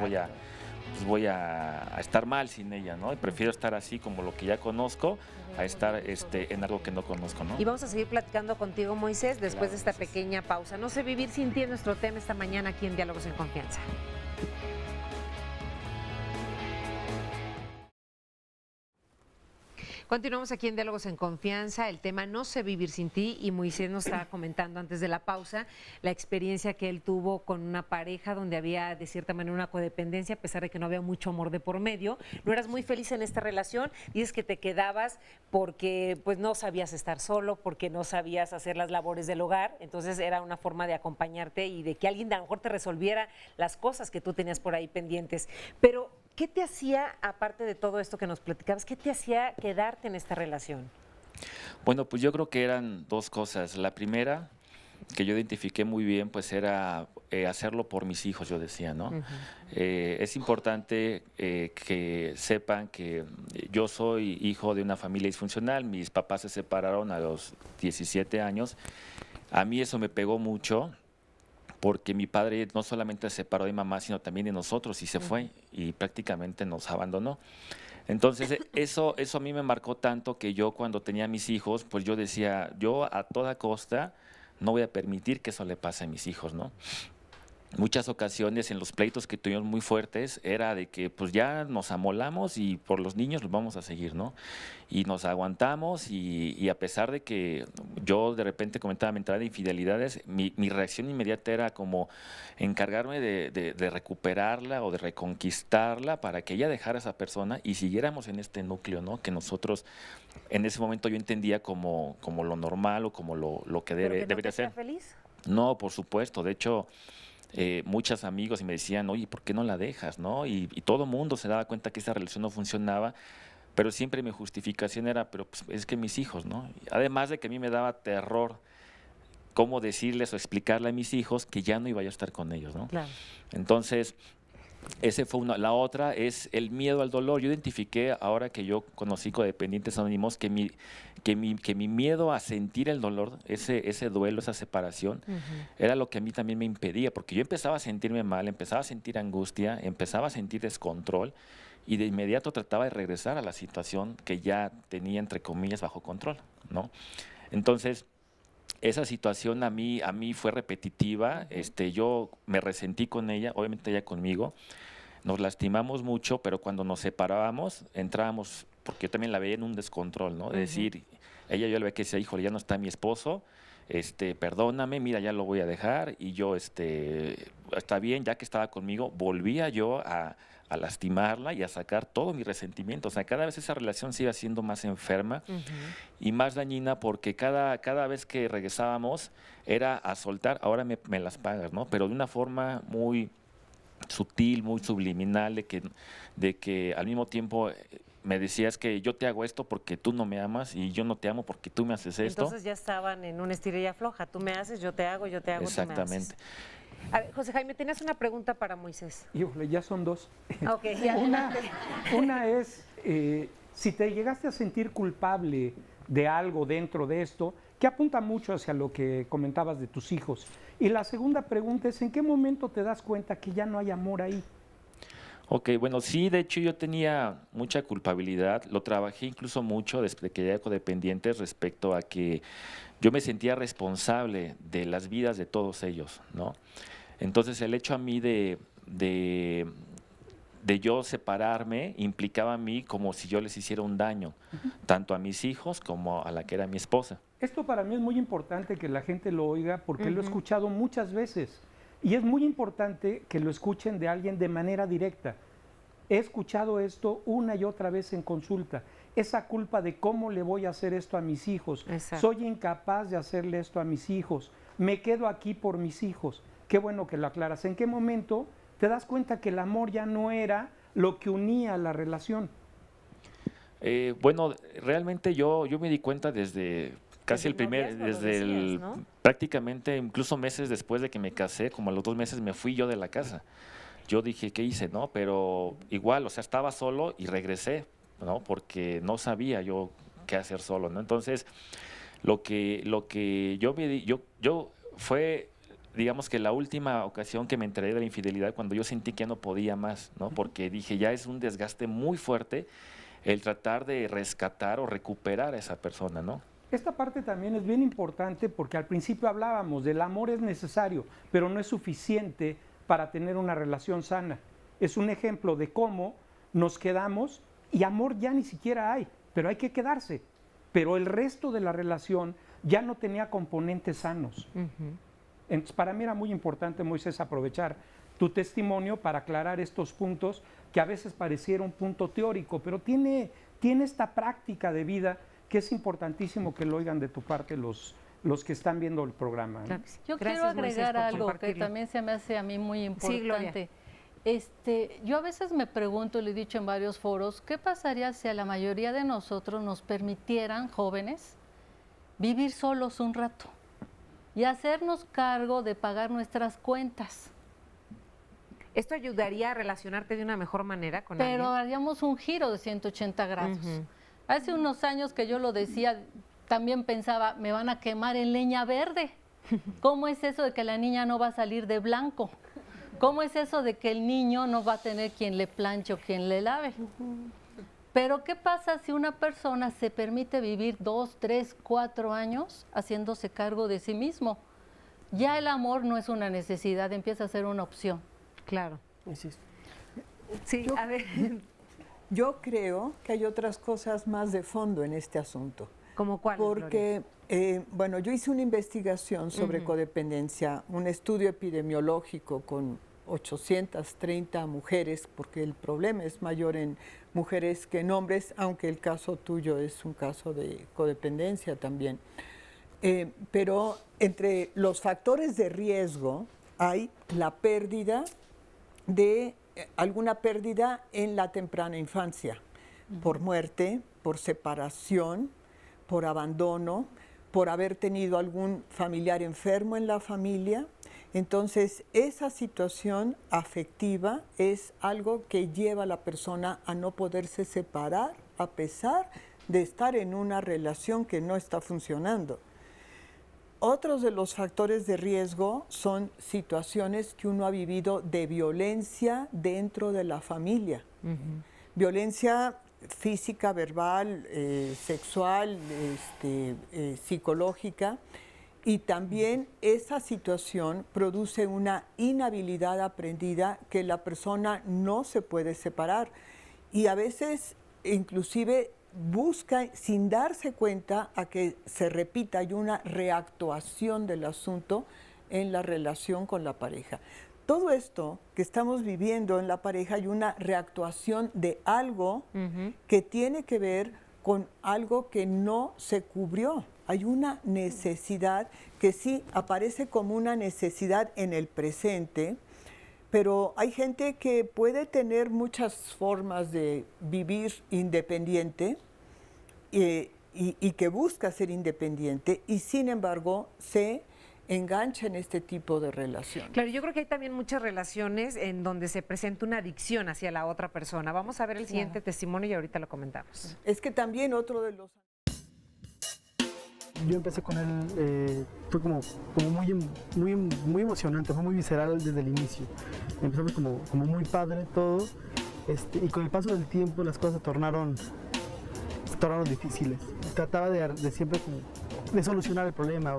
voy a estar mal sin ella, ¿no? Y prefiero estar así como lo que ya conozco a estar en algo que no conozco, ¿no? Y vamos a seguir platicando contigo, Moisés, después de esta pequeña pausa. No sé vivir sin ti, nuestro tema esta mañana aquí en Diálogos en Confianza. Continuamos aquí en Diálogos en Confianza, el tema No sé vivir sin ti, y Moisés nos estaba comentando antes de la pausa la experiencia que él tuvo con una pareja donde había de cierta manera una codependencia, a pesar de que no había mucho amor de por medio. No eras muy feliz en esta relación, dices que te quedabas porque pues no sabías estar solo, porque no sabías hacer las labores del hogar, entonces era una forma de acompañarte y de que alguien a lo mejor te resolviera las cosas que tú tenías por ahí pendientes. Pero ¿qué te hacía, aparte de todo esto que nos platicabas, qué te hacía quedarte en esta relación? Bueno, pues yo creo que eran dos cosas. La primera, que yo identifiqué muy bien, pues era hacerlo por mis hijos, yo decía, ¿no? Es importante que sepan que yo soy hijo de una familia disfuncional. Mis papás se separaron a los 17 años. A mí eso me pegó mucho, porque mi padre no solamente se separó de mamá, sino también de nosotros, y se fue y prácticamente nos abandonó. Entonces, eso a mí me marcó tanto que yo cuando tenía mis hijos, pues yo decía, yo a toda costa no voy a permitir que eso le pase a mis hijos, ¿no? Muchas ocasiones en los pleitos que tuvimos muy fuertes era de que pues ya nos amolamos y por los niños los vamos a seguir, ¿no? Y nos aguantamos y a pesar de que yo de repente comentaba mi entrada de infidelidades, mi reacción inmediata era como encargarme de recuperarla o de reconquistarla para que ella dejara a esa persona y siguiéramos en este núcleo, ¿no? Que nosotros en ese momento yo entendía como lo normal o como lo que debería ser. ¿Feliz? No, por supuesto. De hecho, muchos amigos y me decían, oye, ¿por qué no la dejas? ¿No? Y todo el mundo se daba cuenta que esa relación no funcionaba, pero siempre mi justificación era, pero pues, es que mis hijos, ¿no? Además de que a mí me daba terror cómo decirles o explicarle a mis hijos que ya no iba yo a estar con ellos, ¿no? Claro. Entonces, ese fue una. La otra es el miedo al dolor. Yo identifiqué, ahora que yo conocí Codependientes Anónimos, que mi miedo a sentir el dolor, ese duelo, esa separación, era lo que a mí también me impedía, porque yo empezaba a sentirme mal, empezaba a sentir angustia, empezaba a sentir descontrol, y de inmediato trataba de regresar a la situación que ya tenía, entre comillas, bajo control, ¿no? Entonces, esa situación a mí fue repetitiva. Yo me resentí con ella, obviamente ella conmigo. Nos lastimamos mucho, pero cuando nos separábamos, entrábamos, porque yo también la veía en un descontrol, ¿no? De decir, ella yo le veía que decía, híjole, ya no está mi esposo, perdóname, mira, ya lo voy a dejar. Y yo, está bien, ya que estaba conmigo, volvía yo a lastimarla y a sacar todo mi resentimiento. O sea, cada vez esa relación se iba haciendo más enferma y más dañina, porque cada vez que regresábamos era a soltar, ahora me las pagas, ¿no? Pero de una forma muy sutil, muy subliminal, de que al mismo tiempo me decías que yo te hago esto porque tú no me amas y yo no te amo porque tú me haces esto. Entonces ya estaban en una estirilla floja. Tú me haces, yo te hago, tú me haces. Exactamente. A ver, José Jaime, tenías una pregunta para Moisés. Híjole, ya son dos. Ok, ya. Una es, si te llegaste a sentir culpable de algo dentro de esto, que apunta mucho hacia lo que comentabas de tus hijos. Y la segunda pregunta es, ¿en qué momento te das cuenta que ya no hay amor ahí? Ok, bueno, sí, de hecho yo tenía mucha culpabilidad, lo trabajé incluso mucho desde que era codependiente respecto a que yo me sentía responsable de las vidas de todos ellos, ¿no? Entonces el hecho a mí de yo separarme implicaba a mí como si yo les hiciera un daño, tanto a mis hijos como a la que era mi esposa. Esto para mí es muy importante que la gente lo oiga porque lo he escuchado muchas veces. Y es muy importante que lo escuchen de alguien de manera directa. He escuchado esto una y otra vez en consulta. Esa culpa de cómo le voy a hacer esto a mis hijos. Exacto. Soy incapaz de hacerle esto a mis hijos. Me quedo aquí por mis hijos. Qué bueno que lo aclaras. ¿En qué momento te das cuenta que el amor ya no era lo que unía la relación? Bueno, realmente yo me di cuenta desde casi el primer, prácticamente incluso meses después de que me casé, como a los 2 meses me fui yo de la casa. yo dije, ¿qué hice, no? Pero igual, o sea, estaba solo y regresé, ¿no? Porque no sabía yo qué hacer solo, ¿no? Entonces, lo que yo fue, digamos que la última ocasión que me enteré de la infidelidad, cuando yo sentí que ya no podía más, ¿no? Porque dije, ya es un desgaste muy fuerte el tratar de rescatar o recuperar a esa persona, ¿no? Esta parte también es bien importante porque al principio hablábamos del amor es necesario, pero no es suficiente para tener una relación sana. Es un ejemplo de cómo nos quedamos y amor ya ni siquiera hay, pero hay que quedarse. Pero el resto de la relación ya no tenía componentes sanos. Entonces, para mí era muy importante, Moisés, aprovechar tu testimonio para aclarar estos puntos que a veces pareciera un punto teórico, pero tiene esta práctica de vida que es importantísimo que lo oigan de tu parte los que están viendo el programa, ¿no? Claro. Yo quiero agregar algo que también se me hace a mí muy importante. Yo a veces me pregunto, y lo he dicho en varios foros, ¿qué pasaría si a la mayoría de nosotros nos permitieran, jóvenes, vivir solos un rato y hacernos cargo de pagar nuestras cuentas? ¿Esto ayudaría a relacionarte de una mejor manera con alguien? Pero haríamos un giro de 180 grados. Hace unos años que yo lo decía, también pensaba, me van a quemar en leña verde. ¿Cómo es eso de que la niña no va a salir de blanco? ¿Cómo es eso de que el niño no va a tener quien le planche o quien le lave? Pero ¿qué pasa si una persona se permite vivir 2, 3, 4 años haciéndose cargo de sí mismo? Ya el amor no es una necesidad, empieza a ser una opción. Claro. Sí, a ver. Yo creo que hay otras cosas más de fondo en este asunto. ¿Cómo cuáles? Porque, bueno, yo hice una investigación sobre codependencia, un estudio epidemiológico con 830 mujeres, porque el problema es mayor en mujeres que en hombres, aunque el caso tuyo es un caso de codependencia también. Pero entre los factores de riesgo hay la pérdida de alguna pérdida en la temprana infancia, por muerte, por separación, por abandono, por haber tenido algún familiar enfermo en la familia. Entonces, esa situación afectiva es algo que lleva a la persona a no poderse separar a pesar de estar en una relación que no está funcionando. Otros de los factores de riesgo son situaciones que uno ha vivido de violencia dentro de la familia. Violencia física, verbal, sexual, psicológica. Y también esa situación produce una inhabilidad aprendida que la persona no se puede separar. Y a veces, inclusive, busca, sin darse cuenta, a que se repita, hay una reactuación del asunto en la relación con la pareja. Todo esto que estamos viviendo en la pareja hay una reactuación de algo que tiene que ver con algo que no se cubrió. Hay una necesidad que sí aparece como una necesidad en el presente, pero hay gente que puede tener muchas formas de vivir independiente y que busca ser independiente y sin embargo se engancha en este tipo de relación. Claro, yo creo que hay también muchas relaciones en donde se presenta una adicción hacia la otra persona. Vamos a ver el siguiente testimonio y ahorita lo comentamos. Es que también otro de los... Yo empecé con él, fue como muy emocionante, fue muy visceral desde el inicio. Empezamos como muy padre todo, y con el paso del tiempo las cosas se tornaron difíciles. Trataba de siempre de solucionar el problema,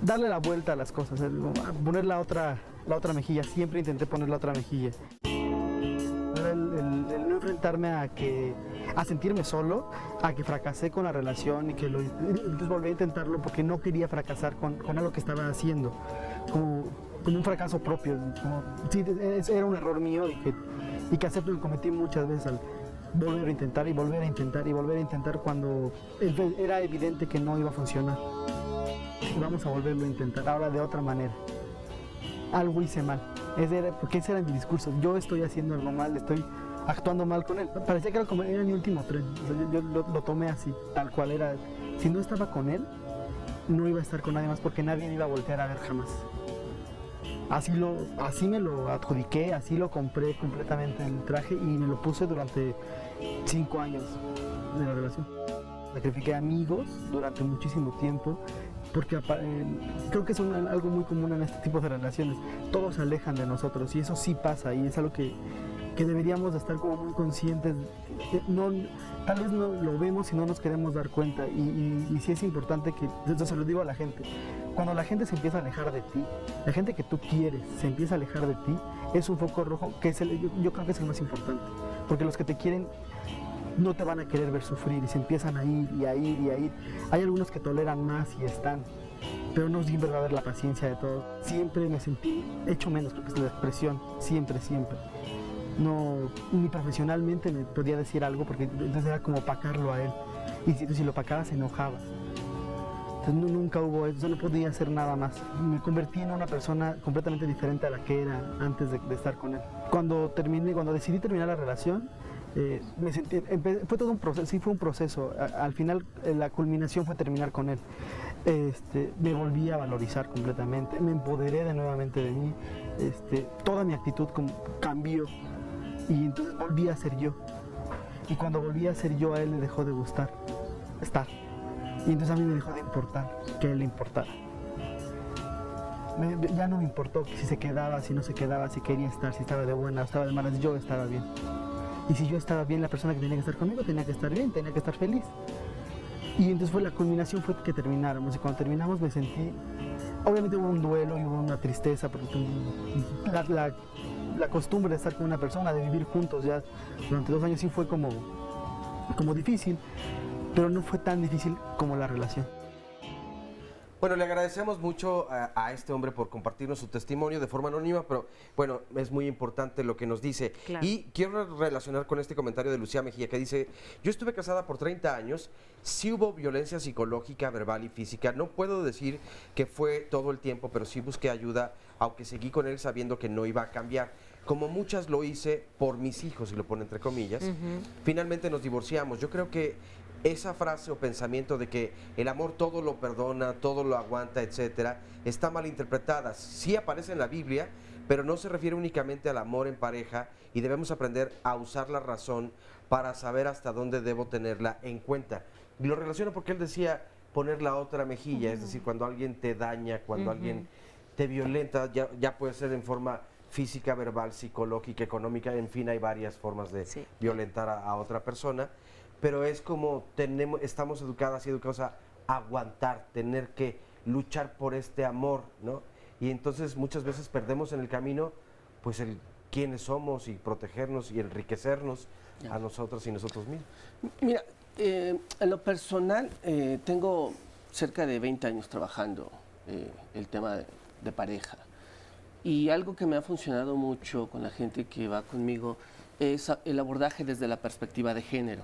darle la vuelta a las cosas, poner la otra mejilla. Siempre intenté poner la otra mejilla. El no enfrentarme a sentirme solo, a que fracasé con la relación y que entonces volví a intentarlo porque no quería fracasar con algo que estaba haciendo, como un fracaso propio. Sí, era un error mío y que acepto que cometí muchas veces al volver a intentar y volver a intentar y volver a intentar cuando era evidente que no iba a funcionar. Y vamos a volverlo a intentar, ahora de otra manera. Algo hice mal, porque ese era mi discurso. Yo estoy haciendo algo mal, estoy actuando mal con él. Parecía que era mi último tren. O sea, yo lo tomé así, tal cual era. Si no estaba con él, no iba a estar con nadie más porque nadie me iba a voltear a ver jamás. Así me lo adjudiqué, así lo compré completamente el traje y me lo puse durante 5 años de la relación. Sacrifiqué amigos durante muchísimo tiempo porque creo que es algo muy común en este tipo de relaciones. Todos se alejan de nosotros y eso sí pasa y es algo que deberíamos de estar como muy conscientes. Tal vez no lo vemos y no nos queremos dar cuenta y sí es importante que, yo se lo digo a la gente, cuando la gente se empieza a alejar de ti, la gente que tú quieres se empieza a alejar de ti, es un foco rojo que yo creo que es el más importante, porque los que te quieren no te van a querer ver sufrir y se empiezan a ir y a ir y a ir. Hay algunos que toleran más y están, pero no siempre va a haber la paciencia de todos. Siempre me sentí hecho menos, creo que es la expresión, siempre. No, ni profesionalmente me podía decir algo porque entonces era como opacarlo a él. Y si lo opacaba se enojaba. Entonces nunca hubo eso, no podía hacer nada más. Me convertí en una persona completamente diferente a la que era antes de estar con él. Cuando decidí terminar la relación, me sentí, fue todo un proceso, sí fue un proceso. Al final la culminación fue terminar con él. Me volví a valorizar completamente, me empoderé nuevamente de mí, toda mi actitud cambió y entonces volví a ser yo. Y cuando volví a ser yo, a él le dejó de gustar estar. Y entonces a mí me dejó de importar que a él le importara. Ya no me importó si se quedaba, si no se quedaba, si quería estar, si estaba de buenas, estaba de malas, yo estaba bien. Y si yo estaba bien, la persona que tenía que estar conmigo tenía que estar bien, tenía que estar feliz. Y entonces la culminación fue que termináramos. Y cuando terminamos me sentí, obviamente hubo un duelo y hubo una tristeza, porque la costumbre de estar con una persona, de vivir juntos ya durante 2 años sí fue como difícil, pero no fue tan difícil como la relación. Bueno, le agradecemos mucho a este hombre por compartirnos su testimonio de forma anónima, pero bueno, es muy importante lo que nos dice. Claro. Y quiero relacionar con este comentario de Lucía Mejía que dice, yo estuve casada por 30 años, sí hubo violencia psicológica, verbal y física, no puedo decir que fue todo el tiempo, pero sí busqué ayuda, aunque seguí con él sabiendo que no iba a cambiar. Como muchas lo hice por mis hijos, y lo pone entre comillas. Finalmente nos divorciamos. Yo creo que esa frase o pensamiento de que el amor todo lo perdona, todo lo aguanta, etcétera, está mal interpretada. Sí aparece en la Biblia, pero no se refiere únicamente al amor en pareja y debemos aprender a usar la razón para saber hasta dónde debo tenerla en cuenta. Y lo relaciono porque él decía poner la otra mejilla, es decir, cuando alguien te daña, cuando alguien te violenta, ya puede ser en forma física, verbal, psicológica, económica, en fin, hay varias formas de violentar a otra persona. Pero es como estamos educadas y educados a aguantar, tener que luchar por este amor, ¿no? Y entonces muchas veces perdemos en el camino pues el quiénes somos y protegernos y enriquecernos a nosotros y nosotros mismos. Mira, en lo personal tengo cerca de 20 años trabajando el tema de pareja y algo que me ha funcionado mucho con la gente que va conmigo es el abordaje desde la perspectiva de género.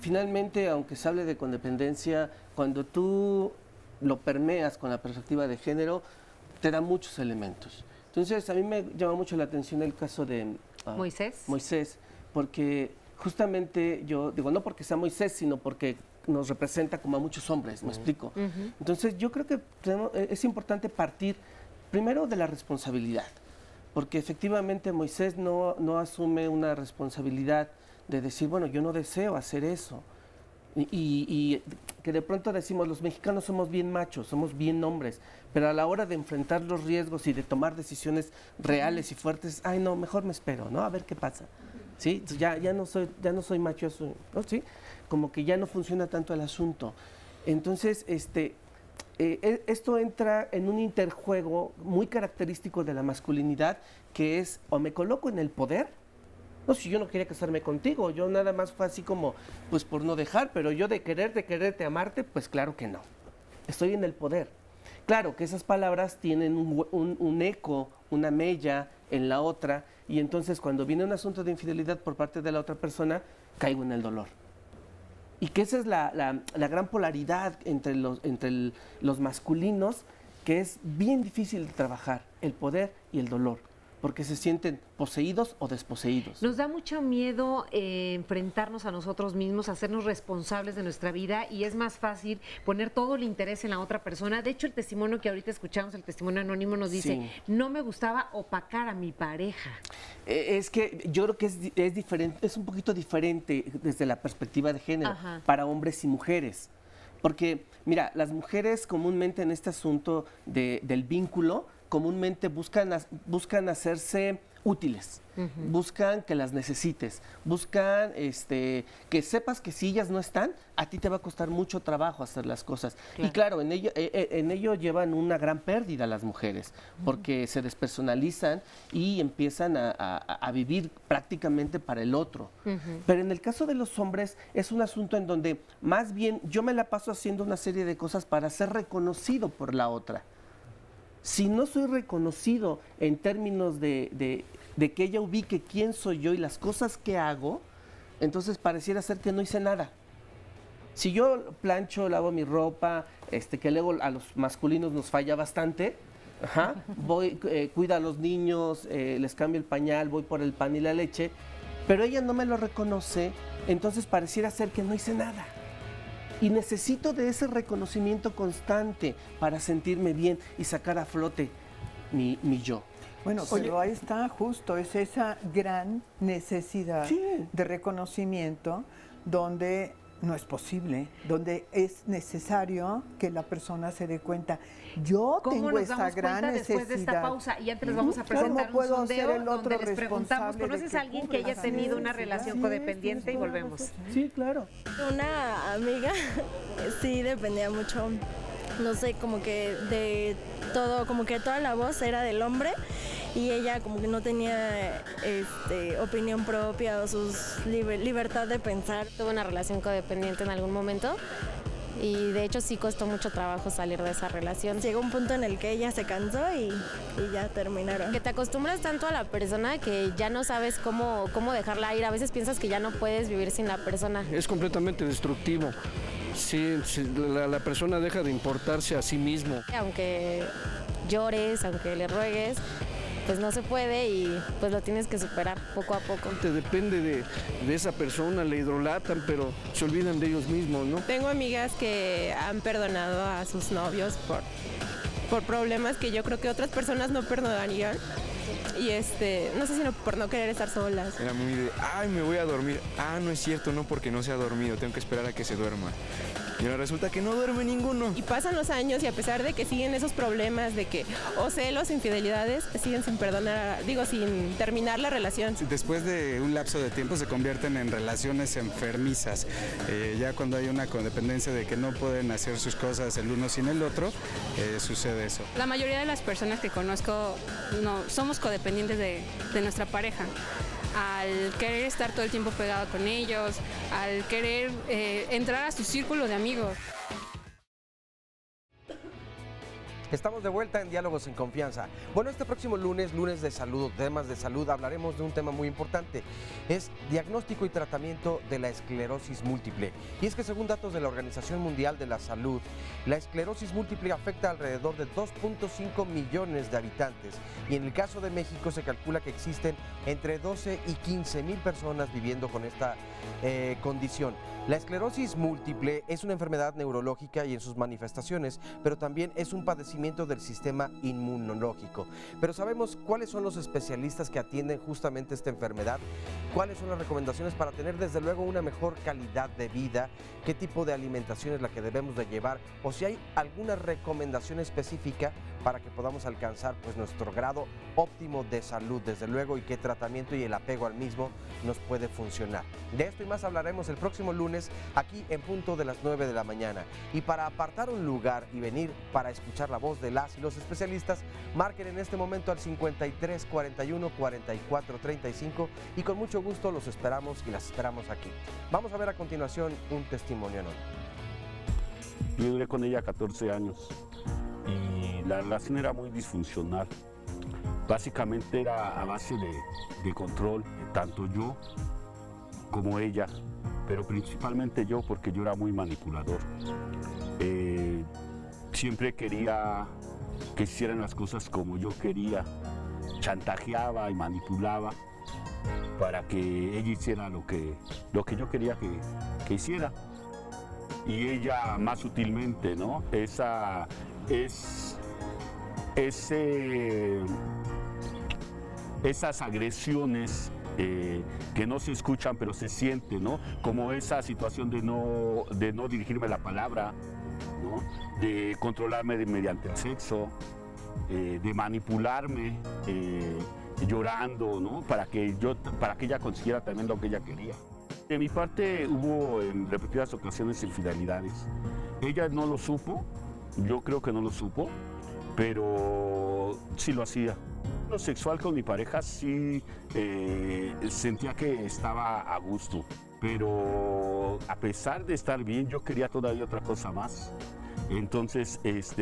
Finalmente, aunque se hable de codependencia, cuando tú lo permeas con la perspectiva de género, te da muchos elementos. Entonces, a mí me llama mucho la atención el caso de Moisés, porque justamente yo digo, no porque sea Moisés, sino porque nos representa como a muchos hombres, ¿me explico? Entonces, yo creo que es importante partir primero de la responsabilidad, porque efectivamente Moisés no asume una responsabilidad de decir, bueno, yo no deseo hacer eso. Y que de pronto decimos, los mexicanos somos bien machos, somos bien hombres, pero a la hora de enfrentar los riesgos y de tomar decisiones reales y fuertes, ay no, mejor me espero, ¿no? A ver qué pasa. ¿Sí? Ya no soy macho, ¿no? ¿Sí? Como que ya no funciona tanto el asunto. Entonces, esto entra en un interjuego muy característico de la masculinidad, que es o me coloco en el poder. No, si yo no quería casarme contigo, yo nada más fue así como, pues por no dejar, pero yo de quererte, amarte, pues claro que no. Estoy en el poder. Claro que esas palabras tienen un eco, una mella en la otra, y entonces cuando viene un asunto de infidelidad por parte de la otra persona, caigo en el dolor. Y que esa es la gran polaridad entre los masculinos, que es bien difícil de trabajar, el poder y el dolor. porque se sienten poseídos o desposeídos. Nos da mucho miedo enfrentarnos a nosotros mismos, hacernos responsables de nuestra vida, y es más fácil poner todo el interés en la otra persona. De hecho, el testimonio que ahorita escuchamos, el testimonio anónimo, nos dice, Sí. no me gustaba opacar a mi pareja. Es que yo creo que es diferente, es un poquito diferente desde la perspectiva de género, Ajá. para hombres y mujeres. Porque, mira, las mujeres comúnmente en este asunto del vínculo, comúnmente buscan hacerse útiles, buscan que las necesites, buscan que sepas que si ellas no están, a ti te va a costar mucho trabajo hacer las cosas. Claro. Y claro, en ello llevan una gran pérdida las mujeres, porque se despersonalizan y empiezan a vivir prácticamente para el otro. Pero en el caso de los hombres es un asunto en donde más bien yo me la paso haciendo una serie de cosas para ser reconocido por la otra. Si no soy reconocido en términos de que ella ubique quién soy yo y las cosas que hago, entonces pareciera ser que no hice nada. Si yo plancho, lavo mi ropa, que luego a los masculinos nos falla bastante, voy, cuido a los niños, les cambio el pañal, voy por el pan y la leche, pero ella no me lo reconoce, entonces pareciera ser que no hice nada. Y necesito de ese reconocimiento constante para sentirme bien y sacar a flote mi yo. Bueno, pero ahí está justo, es esa gran necesidad de reconocimiento donde no es posible, donde es necesario que la persona se dé cuenta. Yo tengo esa gran necesidad. Después de esta pausa, y antes les vamos a presentar un sondeo donde les preguntamos, ¿conoces a alguien que haya tenido una relación codependiente? Y volvemos. Sí, claro. Una amiga sí dependía mucho, no sé, como que de todo, como que toda la voz era del hombre y ella como que no tenía opinión propia o su libertad de pensar. Tuve una relación codependiente en algún momento y de hecho sí costó mucho trabajo salir de esa relación. Llegó un punto en el que ella se cansó y ya terminaron. Que te acostumbras tanto a la persona que ya no sabes cómo dejarla ir. A veces piensas que ya no puedes vivir sin la persona. Es completamente destructivo. Sí, la persona deja de importarse a sí mismo. Aunque llores, aunque le ruegues, pues no se puede y pues lo tienes que superar poco a poco. Te depende de esa persona, le idolatran, pero se olvidan de ellos mismos, ¿no? Tengo amigas que han perdonado a sus novios por problemas que yo creo que otras personas no perdonarían. Y no sé si por no querer estar solas. Era muy de, ay, me voy a dormir. Ah, no es cierto, no, porque no se ha dormido, tengo que esperar a que se duerma. Y ahora resulta que no duerme ninguno. Y pasan los años y a pesar de que siguen esos problemas de que o celos, infidelidades, siguen sin perdonar, sin terminar la relación. Después de un lapso de tiempo se convierten en relaciones enfermizas. Ya cuando hay una codependencia de que no pueden hacer sus cosas el uno sin el otro, sucede eso. La mayoría de las personas que conozco no somos codependientes de nuestra pareja. Al querer estar todo el tiempo pegado con ellos, al querer entrar a su círculo de amigos. Estamos de vuelta en Diálogos sin Confianza. Bueno, este próximo lunes de salud, temas de salud, hablaremos de un tema muy importante. Es diagnóstico y tratamiento de la esclerosis múltiple. Y es que según datos de la Organización Mundial de la Salud, la esclerosis múltiple afecta a alrededor de 2.5 millones de habitantes. Y en el caso de México se calcula que existen entre 12 y 15 mil personas viviendo con esta condición. La esclerosis múltiple es una enfermedad neurológica y en sus manifestaciones, pero también es un padecimiento del sistema inmunológico. Pero ¿sabemos cuáles son los especialistas que atienden justamente esta enfermedad? ¿Cuáles son las recomendaciones para tener desde luego una mejor calidad de vida? ¿Qué tipo de alimentación es la que debemos de llevar? O si hay alguna recomendación específica para que podamos alcanzar pues nuestro grado óptimo de salud, desde luego, y qué tratamiento y el apego al mismo nos puede funcionar. De esto y más hablaremos el próximo lunes aquí en punto de las 9 de la mañana. Y para apartar un lugar y venir para escuchar la voz de las y los especialistas, marquen en este momento al 53 41 44 35 y con mucho gusto los esperamos y las esperamos aquí. Vamos a ver a continuación un testimonio anónimo. Yo duré con ella 14 años y la relación era muy disfuncional. Básicamente era a base de control, tanto yo como ella, pero principalmente yo porque yo era muy manipulador. Siempre quería que hicieran las cosas como yo quería chantajeaba y manipulaba para que ella hiciera lo que yo quería que hiciera. Y ella más sutilmente, ¿no? Esas agresiones que no se escuchan pero se sienten, ¿no? Como esa situación de no dirigirme la palabra, ¿no? De controlarme mediante el sexo, de manipularme llorando, ¿no? Para que ella consiguiera también lo que ella quería. De mi parte hubo en repetidas ocasiones infidelidades. Ella no lo supo, yo creo que no lo supo, pero sí lo hacía. Lo sexual con mi pareja sí sentía que estaba a gusto, pero a pesar de estar bien, yo quería todavía otra cosa más. Entonces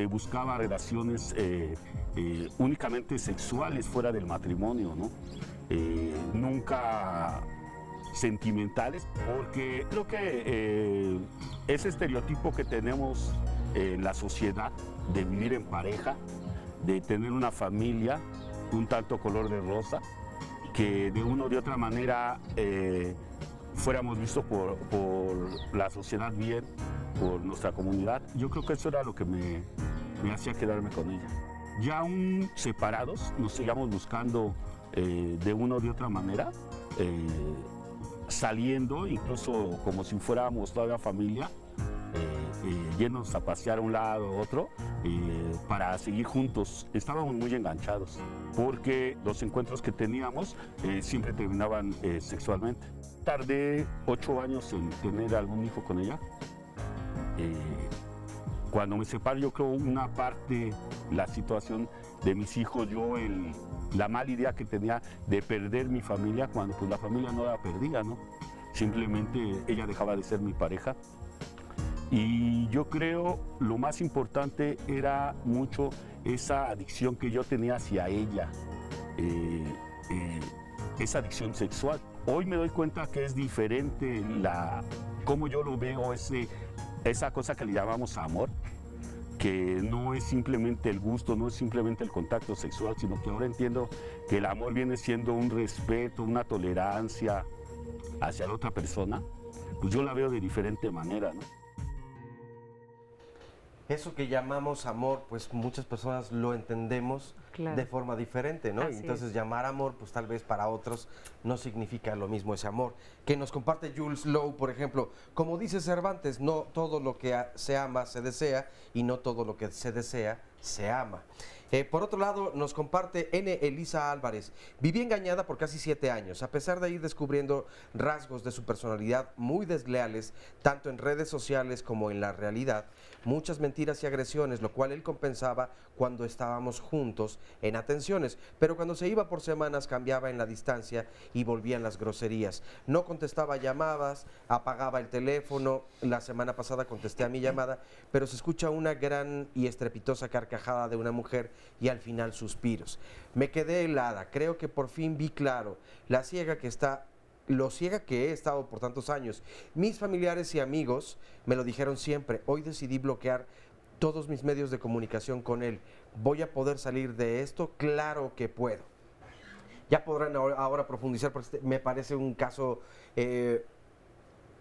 buscaba relaciones únicamente sexuales fuera del matrimonio, ¿no? Nunca sentimentales, porque creo que ese estereotipo que tenemos en la sociedad de vivir en pareja, de tener una familia un tanto color de rosa, que de una o de otra manera fuéramos vistos por la sociedad bien, por nuestra comunidad. Yo creo que eso era lo que me hacía quedarme con ella. Ya aún separados, nos seguíamos buscando de una o de otra manera, saliendo, incluso como si fuéramos toda familia, yéndonos a pasear a un lado a otro, para seguir juntos. Estábamos muy enganchados, porque los encuentros que teníamos siempre terminaban sexualmente. Tardé 8 años en tener algún hijo con ella. Cuando me separo, yo creo una parte, la situación de mis hijos, la mala idea que tenía de perder mi familia, cuando pues la familia no la perdía, ¿no? Simplemente ella dejaba de ser mi pareja. Y yo creo lo más importante era mucho esa adicción que yo tenía hacia ella, esa adicción sexual. Hoy me doy cuenta que es diferente cómo yo lo veo, esa cosa que le llamamos amor, que no es simplemente el gusto, no es simplemente el contacto sexual, sino que ahora entiendo que el amor viene siendo un respeto, una tolerancia hacia la otra persona. Pues yo la veo de diferente manera, ¿no? Eso que llamamos amor, pues muchas personas lo entendemos de forma diferente, ¿no? Y entonces llamar amor, pues tal vez para otros no significa lo mismo ese amor. Que nos comparte Jules Lowe, por ejemplo, como dice Cervantes, no todo lo que se ama se desea y no todo lo que se desea se ama. Por otro lado, nos comparte N. Elisa Álvarez. Viví engañada por casi 7 años, a pesar de ir descubriendo rasgos de su personalidad muy desleales, tanto en redes sociales como en la realidad, muchas mentiras y agresiones, lo cual él compensaba cuando estábamos juntos en atenciones, pero cuando se iba por semanas cambiaba en la distancia y volvían las groserías. No contestaba llamadas, apagaba el teléfono. La semana pasada contesté a mi llamada, pero se escucha una gran y estrepitosa carcajada de una mujer y al final suspiros. Me quedé helada, creo que por fin vi claro lo ciega que he estado por tantos años. Mis familiares y amigos me lo dijeron siempre. Hoy decidí bloquear todos mis medios de comunicación con él. ¿Voy a poder salir de esto? Claro que puedo. Ya podrán ahora profundizar, porque me parece un caso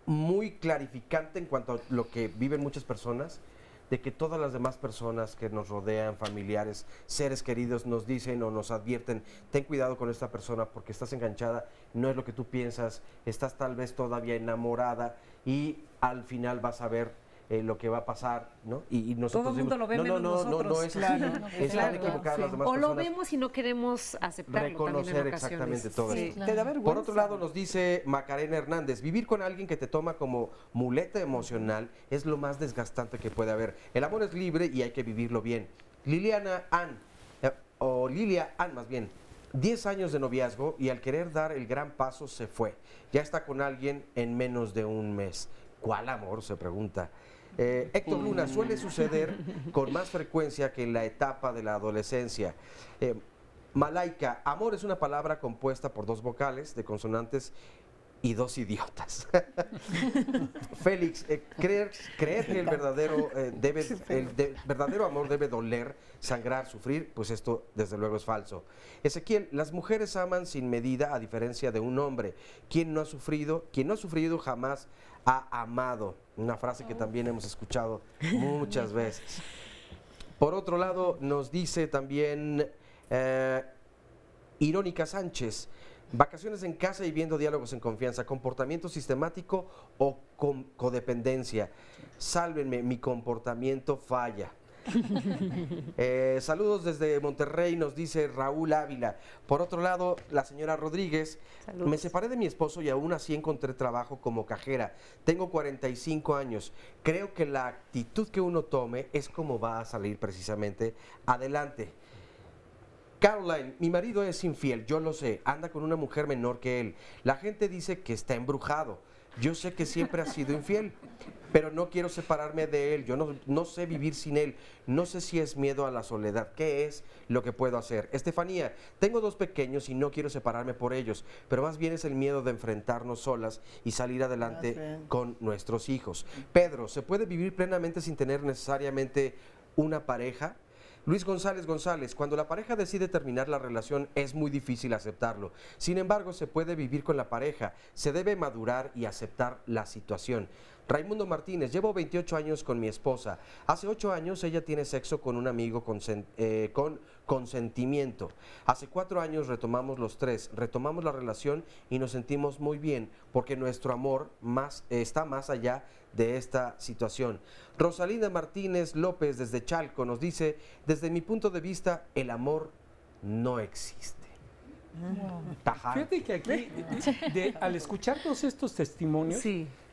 muy clarificante en cuanto a lo que viven muchas personas, de que todas las demás personas que nos rodean, familiares, seres queridos, nos dicen o nos advierten: ten cuidado con esta persona porque estás enganchada, no es lo que tú piensas, estás tal vez todavía enamorada y al final vas a ver lo que va a pasar, ¿no? Y nosotros todo el mundo lo ve menos nosotros. No es así. Están equivocadas las demás o personas. lo vemos y no queremos aceptarlo. Reconocer exactamente todo esto. Te da vergüenza. Por otro lado, nos dice Macarena Hernández: vivir con alguien que te toma como muleta emocional es lo más desgastante que puede haber. El amor es libre y hay que vivirlo bien. Lilia Ann, más bien, 10 años de noviazgo y al querer dar el gran paso se fue. Ya está con alguien en menos de un mes. ¿Cuál amor?, se pregunta. Héctor Luna: suele suceder con más frecuencia que en la etapa de la adolescencia. Malaika: amor es una palabra compuesta por 2 vocales de consonantes y dos idiotas. Félix, creer que el verdadero, verdadero amor debe doler, sangrar, sufrir, pues esto desde luego es falso. Ezequiel, las mujeres aman sin medida a diferencia de un hombre. Quien no ha sufrido jamás ha amado. Una frase que también hemos escuchado muchas veces. Por otro lado, nos dice también Irónica Sánchez, vacaciones en casa y viendo Diálogos en Confianza, comportamiento sistemático o codependencia. Sálvenme, mi comportamiento falla. Saludos desde Monterrey, nos dice Raúl Ávila. Por otro lado, la señora Rodríguez, saludos. Me separé de mi esposo y aún así encontré trabajo como cajera. Tengo 45 años. Creo que la actitud que uno tome es como va a salir precisamente adelante. Caroline, mi marido es infiel, yo lo sé, anda con una mujer menor que él. La gente dice que está embrujado. Yo sé que siempre ha sido infiel, pero no quiero separarme de él. Yo no sé vivir sin él. No sé si es miedo a la soledad. ¿Qué es lo que puedo hacer? Estefanía, tengo 2 pequeños y no quiero separarme por ellos, pero más bien es el miedo de enfrentarnos solas y salir adelante con nuestros hijos. Pedro, ¿se puede vivir plenamente sin tener necesariamente una pareja? Luis González, cuando la pareja decide terminar la relación es muy difícil aceptarlo. Sin embargo, se puede vivir con la pareja, se debe madurar y aceptar la situación. Raimundo Martínez, llevo 28 años con mi esposa. Hace 8 años ella tiene sexo con un amigo con consentimiento. Hace 4 años retomamos los 3, retomamos la relación y nos sentimos muy bien porque nuestro amor está más allá de esta situación. Rosalinda Martínez López desde Chalco nos dice, desde mi punto de vista, el amor no existe. Fíjate que aquí, al escuchar todos estos testimonios,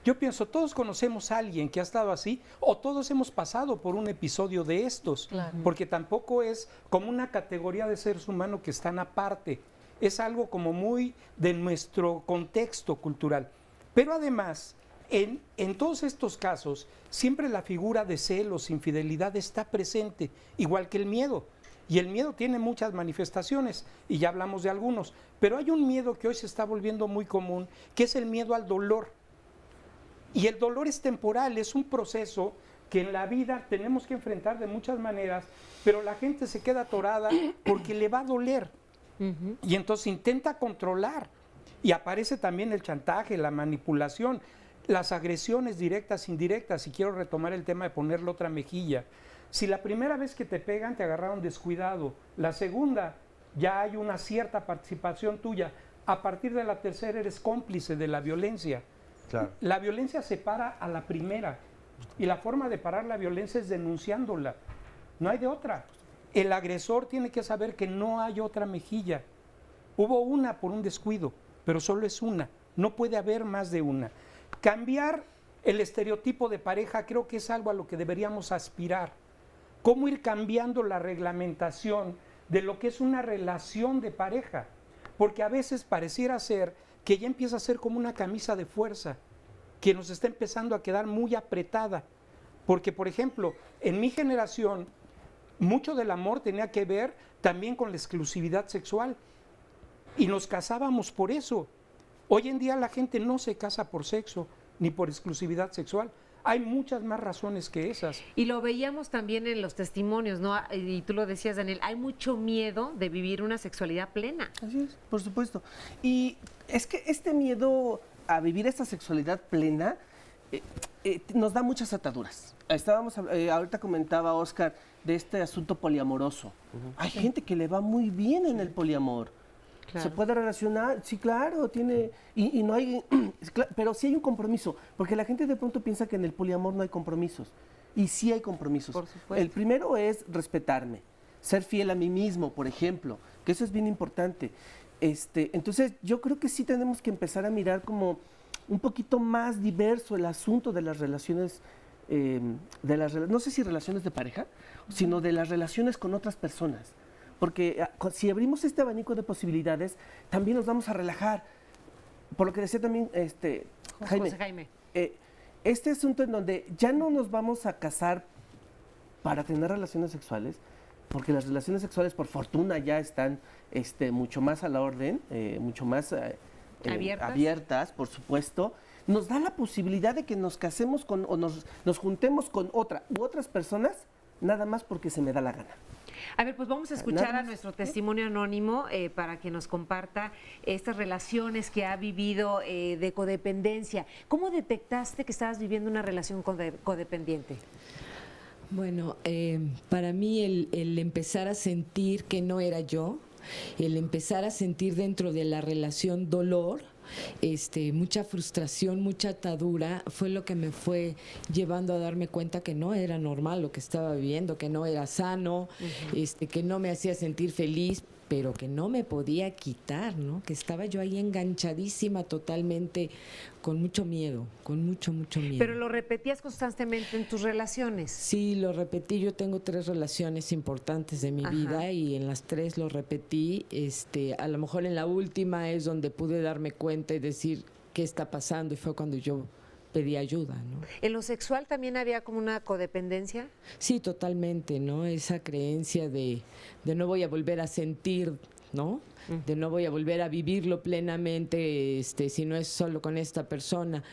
yo pienso, todos conocemos a alguien que ha estado así, o todos hemos pasado por un episodio de estos, porque tampoco es como una categoría de seres humanos que están aparte, es algo como muy de nuestro contexto cultural. Pero además, en todos estos casos, siempre la figura de celos, infidelidad está presente, igual que el miedo. Y el miedo tiene muchas manifestaciones, y ya hablamos de algunos. Pero hay un miedo que hoy se está volviendo muy común, que es el miedo al dolor. Y el dolor es temporal, es un proceso que en la vida tenemos que enfrentar de muchas maneras, pero la gente se queda atorada porque le va a doler. Y entonces intenta controlar. Y aparece también el chantaje, la manipulación, las agresiones directas, indirectas, y quiero retomar el tema de ponerle otra mejilla. Si la primera vez que te pegan te agarraron descuidado, la segunda ya hay una cierta participación tuya, a partir de la tercera eres cómplice de la violencia. Claro. La violencia separa a la primera y la forma de parar la violencia es denunciándola, no hay de otra. El agresor tiene que saber que no hay otra mejilla. Hubo una por un descuido, pero solo es una, no puede haber más de una. Cambiar el estereotipo de pareja creo que es algo a lo que deberíamos aspirar. ¿Cómo ir cambiando la reglamentación de lo que es una relación de pareja? Porque a veces pareciera ser que ya empieza a ser como una camisa de fuerza, que nos está empezando a quedar muy apretada. Porque, por ejemplo, en mi generación, mucho del amor tenía que ver también con la exclusividad sexual. Y nos casábamos por eso. Hoy en día la gente no se casa por sexo ni por exclusividad sexual. Hay muchas más razones que esas. Y lo veíamos también en los testimonios, ¿no? Y tú lo decías, Daniel, hay mucho miedo de vivir una sexualidad plena. Así es, por supuesto. Y es que este miedo a vivir esta sexualidad plena nos da muchas ataduras. Ahorita comentaba Oscar de este asunto poliamoroso. Hay gente que le va muy bien en el poliamor. Claro. ¿Se puede relacionar? Sí, claro, tiene... Y no hay... Pero sí hay un compromiso, porque la gente de pronto piensa que en el poliamor no hay compromisos. Y sí hay compromisos. Por supuesto. El primero es respetarme, ser fiel a mí mismo, por ejemplo, que eso es bien importante. Entonces, yo creo que sí tenemos que empezar a mirar como un poquito más diverso el asunto de las relaciones, no sé si relaciones de pareja, sino de las relaciones con otras personas. Porque si abrimos este abanico de posibilidades, también nos vamos a relajar. Por lo que decía también Jaime. Este asunto en donde ya no nos vamos a casar para tener relaciones sexuales, porque las relaciones sexuales, por fortuna, ya están mucho más a la orden, mucho más abiertas, por supuesto, nos da la posibilidad de que nos casemos con o nos juntemos con otra u otras personas nada más porque se me da la gana. A ver, pues vamos a escuchar a nuestro testimonio anónimo para que nos comparta estas relaciones que ha vivido de codependencia. ¿Cómo detectaste que estabas viviendo una relación codependiente? Bueno, para mí el empezar a sentir que no era yo, el empezar a sentir dentro de la relación dolor, mucha frustración, mucha atadura, fue lo que me fue llevando a darme cuenta que no era normal lo que estaba viviendo, que no era sano, que no me hacía sentir feliz, pero que no me podía quitar, ¿no? Que estaba yo ahí enganchadísima totalmente, con mucho miedo, con mucho miedo. ¿Pero lo repetías constantemente en tus relaciones? Sí, lo repetí. Yo tengo 3 relaciones importantes de mi vida y en las 3 lo repetí. A lo mejor en la última es donde pude darme cuenta y decir qué está pasando, y fue cuando yo pedí ayuda, ¿no? ¿En lo sexual también había como una codependencia? Sí, totalmente, ¿no? Esa creencia de no voy a volver a sentir, ¿no? De no voy a volver a vivirlo plenamente, si no es solo con esta persona.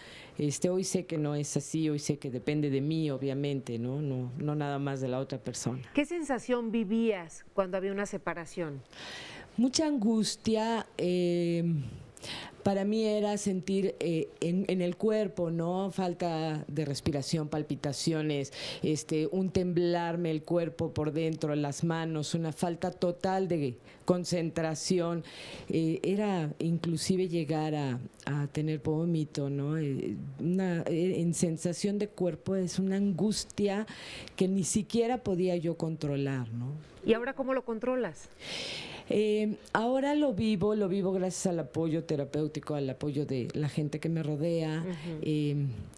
Hoy sé que no es así, hoy sé que depende de mí, obviamente, ¿no? No nada más de la otra persona. ¿Qué sensación vivías cuando había una separación? Mucha angustia. Para mí era sentir en el cuerpo, ¿no? Falta de respiración, palpitaciones, un temblarme el cuerpo por dentro, las manos, una falta total de concentración. Era inclusive llegar a tener vómito, ¿no? En sensación de cuerpo es una angustia que ni siquiera podía yo controlar, ¿no? ¿Y ahora cómo lo controlas? Ahora lo vivo gracias al apoyo terapéutico, al apoyo de la gente que me rodea.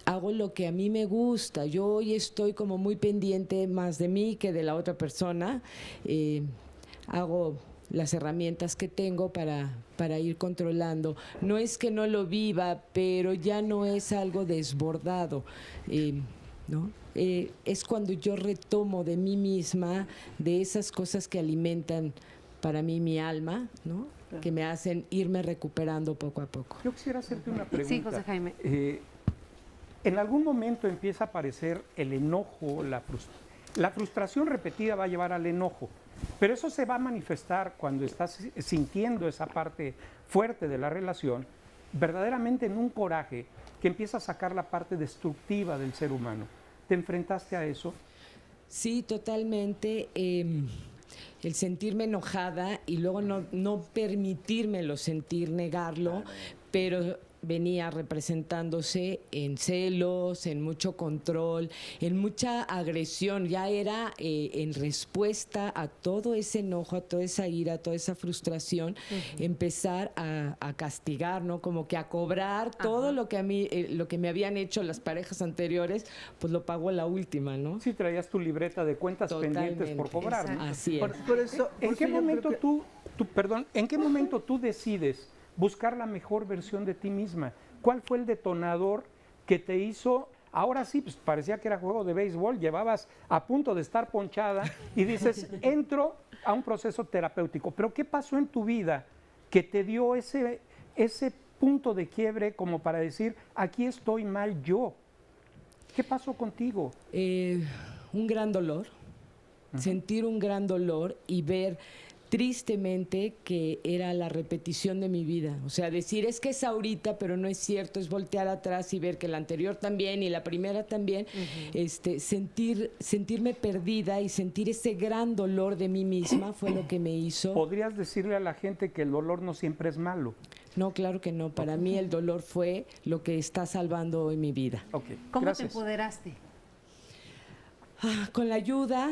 Hago lo que a mí me gusta. Yo hoy estoy como muy pendiente más de mí que de la otra persona. Hago las herramientas que tengo para ir controlando. No es que no lo viva, pero ya no es algo desbordado, ¿no? Es cuando yo retomo de mí misma, de esas cosas que alimentan para mí mi alma, ¿no? Claro. Que me hacen irme recuperando poco a poco. Yo quisiera hacerte una pregunta. Sí, José Jaime. En algún momento empieza a aparecer el enojo, la frustración repetida va a llevar al enojo, pero eso se va a manifestar cuando estás sintiendo esa parte fuerte de la relación, verdaderamente en un coraje que empieza a sacar la parte destructiva del ser humano. ¿Te enfrentaste a eso? Sí, totalmente. El sentirme enojada y luego no permitírmelo sentir, negarlo, pero venía representándose en celos, en mucho control, en mucha agresión. Ya era en respuesta a todo ese enojo, a toda esa ira, a toda esa frustración, empezar a castigar, ¿no? Como que a cobrar todo lo que a mí, lo que me habían hecho las parejas anteriores, pues lo pagó la última, ¿no? Sí, traías tu libreta de cuentas pendientes por cobrar, ¿no? Así es. ¿En qué momento ¿en qué momento tú decides buscar la mejor versión de ti misma? ¿Cuál fue el detonador que te hizo? Ahora sí, pues parecía que era juego de béisbol, llevabas a punto de estar ponchada y dices, entro a un proceso terapéutico. Pero ¿qué pasó en tu vida que te dio ese punto de quiebre como para decir, aquí estoy mal yo? ¿Qué pasó contigo? Un gran dolor, sentir un gran dolor y ver tristemente que era la repetición de mi vida. O sea, decir es que es ahorita, pero no es cierto, es voltear atrás y ver que la anterior también y la primera también, sentirme perdida y sentir ese gran dolor de mí misma fue lo que me hizo. ¿Podrías decirle a la gente que el dolor no siempre es malo? No, claro que no. Para mí el dolor fue lo que está salvando hoy mi vida. ¿Cómo te empoderaste? Con la ayuda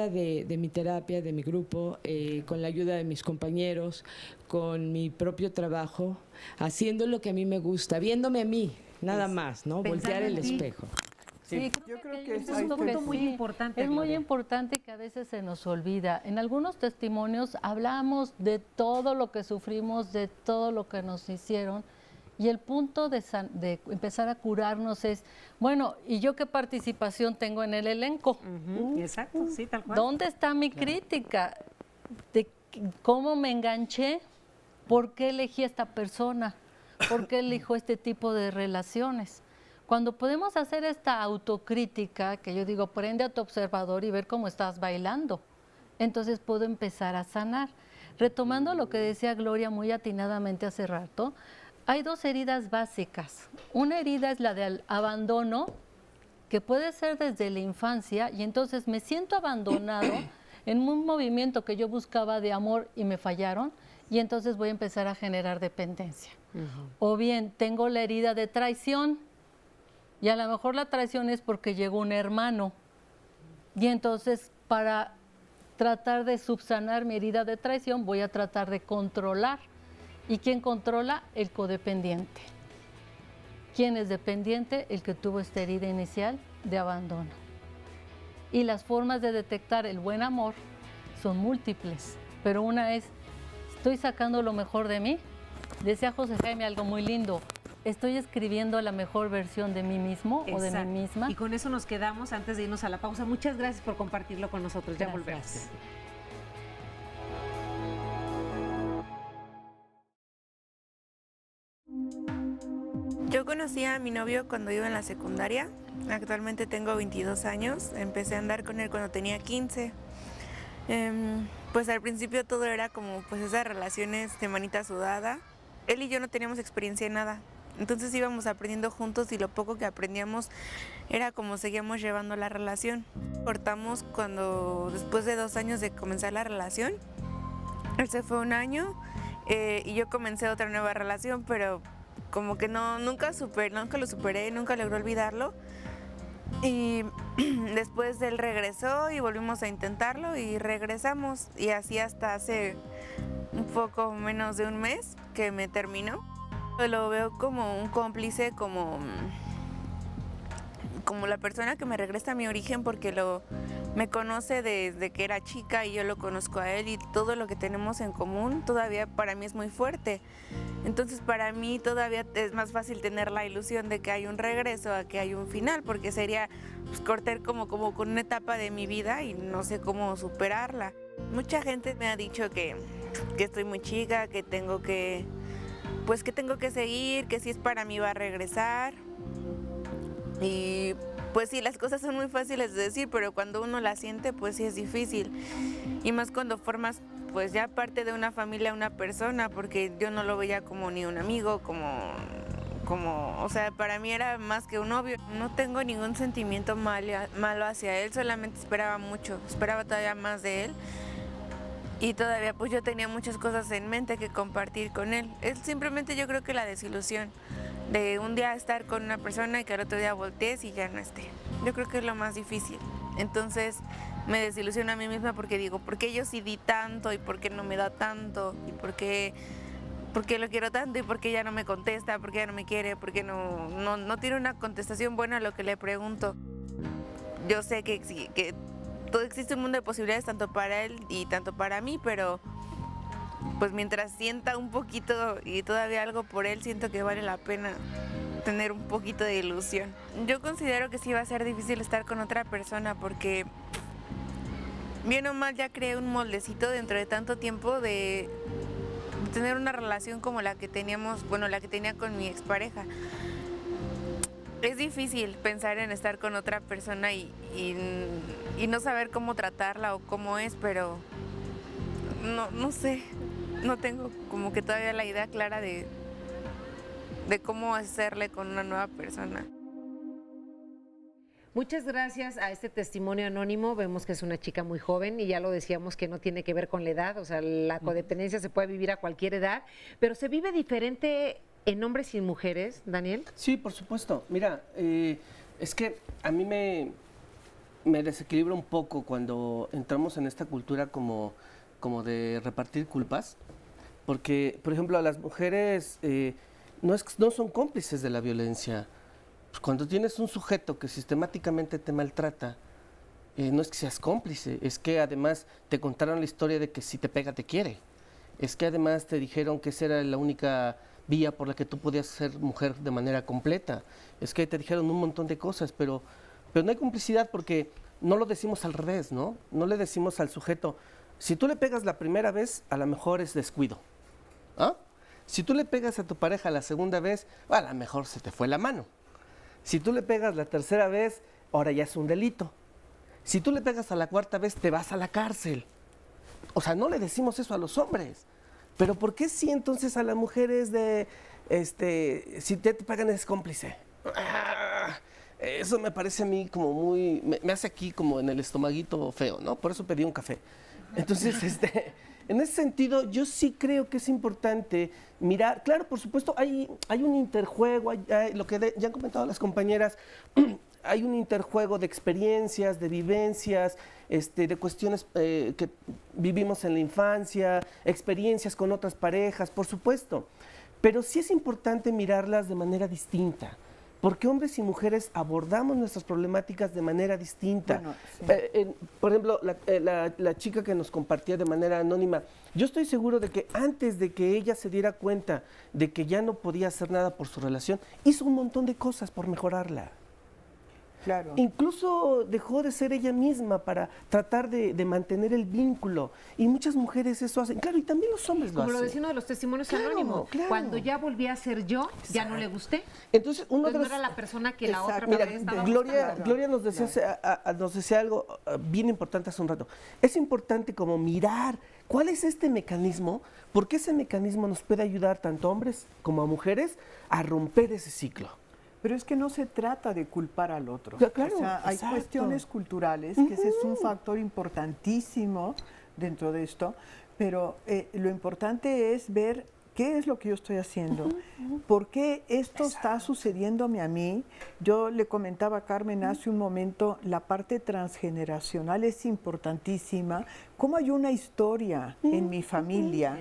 de mi terapia, de mi grupo, con la ayuda de mis compañeros, con mi propio trabajo, haciendo lo que a mí me gusta, viéndome a mí, nada más, ¿no? Voltear el espejo. Sí, yo creo que es un punto muy importante. Es muy importante que a veces se nos olvida. En algunos testimonios hablamos de todo lo que sufrimos, de todo lo que nos hicieron. Y el punto de empezar a curarnos es, bueno, ¿y yo qué participación tengo en el elenco? Exacto, sí, tal cual. ¿Dónde está mi crítica? ¿De cómo me enganché? ¿Por qué elegí a esta persona? ¿Por qué elijo este tipo de relaciones? Cuando podemos hacer esta autocrítica, que yo digo, prende a tu observador y ver cómo estás bailando, entonces puedo empezar a sanar. Retomando lo que decía Gloria muy atinadamente hace rato, hay dos heridas básicas. Una herida es la del abandono, que puede ser desde la infancia, y entonces me siento abandonado en un movimiento que yo buscaba de amor y me fallaron, y entonces voy a empezar a generar dependencia. O bien tengo la herida de traición, y a lo mejor la traición es porque llegó un hermano, y entonces para tratar de subsanar mi herida de traición voy a tratar de controlar. ¿Y quién controla? El codependiente. ¿Quién es dependiente? El que tuvo esta herida inicial de abandono. Y las formas de detectar el buen amor son múltiples, pero una es, ¿estoy sacando lo mejor de mí? Decía José Jaime algo muy lindo, ¿estoy escribiendo la mejor versión de mí mismo o de mí misma? Y con eso nos quedamos antes de irnos a la pausa. Muchas gracias por compartirlo con nosotros. Ya volvemos. Yo conocí a mi novio cuando iba en la secundaria. Actualmente tengo 22 años. Empecé a andar con él cuando tenía 15. Pues al principio todo era como pues esas relaciones de manita sudada. Él y yo no teníamos experiencia en nada. Entonces íbamos aprendiendo juntos y lo poco que aprendíamos era como seguíamos llevando la relación. Cortamos después de 2 años de comenzar la relación. Él se fue 1 año y yo comencé otra nueva relación, pero como que nunca lo superé, nunca logré olvidarlo. Y después él regresó y volvimos a intentarlo y regresamos. Y así hasta hace un poco menos de un mes que me terminó. Lo veo como un cómplice, como la persona que me regresa a mi origen porque me conoce desde que era chica y yo lo conozco a él y todo lo que tenemos en común todavía para mí es muy fuerte. Entonces para mí todavía es más fácil tener la ilusión de que hay un regreso a que hay un final, porque sería pues, cortar como con una etapa de mi vida y no sé cómo superarla. Mucha gente me ha dicho que estoy muy chica, que tengo que seguir, que si es para mí va a regresar. Y pues sí, las cosas son muy fáciles de decir, pero cuando uno las siente, pues sí es difícil. Y más cuando formas pues ya parte de una familia, una persona, porque yo no lo veía como ni un amigo, o sea, para mí era más que un novio. No tengo ningún sentimiento malo hacia él, solamente esperaba mucho, esperaba todavía más de él. Y todavía pues yo tenía muchas cosas en mente que compartir con él. Es simplemente yo creo que la desilusión de un día estar con una persona y que al otro día voltees y ya no esté. Yo creo que es lo más difícil. Entonces me desilusiono a mí misma porque digo, ¿por qué yo sí di tanto y por qué no me da tanto? ¿Y por qué lo quiero tanto y por qué ya no me contesta? ¿Por qué ya no me quiere? ¿Por qué no tiene una contestación buena a lo que le pregunto? Yo sé que todo existe un mundo de posibilidades tanto para él y tanto para mí, pero pues mientras sienta un poquito y todavía algo por él, siento que vale la pena tener un poquito de ilusión. Yo considero que sí va a ser difícil estar con otra persona porque bien o mal ya creé un moldecito dentro de tanto tiempo de tener una relación como la que la que tenía con mi expareja. Es difícil pensar en estar con otra persona y no saber cómo tratarla o cómo es, pero no sé, no tengo como que todavía la idea clara de cómo hacerle con una nueva persona. Muchas gracias a este testimonio anónimo. Vemos que es una chica muy joven y ya lo decíamos que no tiene que ver con la edad, o sea, la codependencia se puede vivir a cualquier edad, pero se vive diferente en hombres y en mujeres, Daniel. Sí, por supuesto. Mira, es que a mí me desequilibra un poco cuando entramos en esta cultura como de repartir culpas, porque, por ejemplo, a las mujeres no son cómplices de la violencia. Cuando tienes un sujeto que sistemáticamente te maltrata, no es que seas cómplice, es que además te contaron la historia de que si te pega te quiere. Es que además te dijeron que esa era la única vía por la que tú podías ser mujer de manera completa. Es que te dijeron un montón de cosas, pero no hay complicidad porque no lo decimos al revés, ¿no? No le decimos al sujeto, si tú le pegas la primera vez, a lo mejor es descuido. ¿Ah? Si tú le pegas a tu pareja la segunda vez, a lo mejor se te fue la mano. Si tú le pegas la tercera vez, ahora ya es un delito. Si tú le pegas a la cuarta vez, te vas a la cárcel. O sea, no le decimos eso a los hombres. Pero ¿por qué sí entonces a las mujeres si te pegan es cómplice? Eso me parece a mí como muy, me hace aquí como en el estomaguito feo, ¿no? Por eso pedí un café. Entonces, en ese sentido, yo sí creo que es importante mirar, claro, por supuesto, hay un interjuego, hay lo que ya han comentado las compañeras, hay un interjuego de experiencias, de vivencias, de cuestiones que vivimos en la infancia, experiencias con otras parejas, por supuesto, pero sí es importante mirarlas de manera distinta. Porque hombres y mujeres abordamos nuestras problemáticas de manera distinta. Bueno, sí. Por ejemplo, la chica que nos compartía de manera anónima, yo estoy seguro de que antes de que ella se diera cuenta de que ya no podía hacer nada por su relación, hizo un montón de cosas por mejorarla. Claro. Incluso dejó de ser ella misma para tratar de mantener el vínculo. Y muchas mujeres eso hacen. Claro, y también los hombres lo hacen. Como lo decía uno de los testimonios anónimos. Claro. Cuando ya volví a ser yo, ya no le gusté. Entonces, no era la persona que la otra vez estaba buscando. Gloria nos decía algo bien importante hace un rato. Es importante como mirar cuál es este mecanismo, porque ese mecanismo nos puede ayudar tanto a hombres como a mujeres a romper ese ciclo. Pero es que no se trata de culpar al otro. Claro, o sea, hay cuestiones culturales, que ese es un factor importantísimo dentro de esto, pero lo importante es ver qué es lo que yo estoy haciendo, por qué esto está sucediéndome a mí. Yo le comentaba a Carmen hace un momento, la parte transgeneracional es importantísima. ¿Cómo hay una historia en mi familia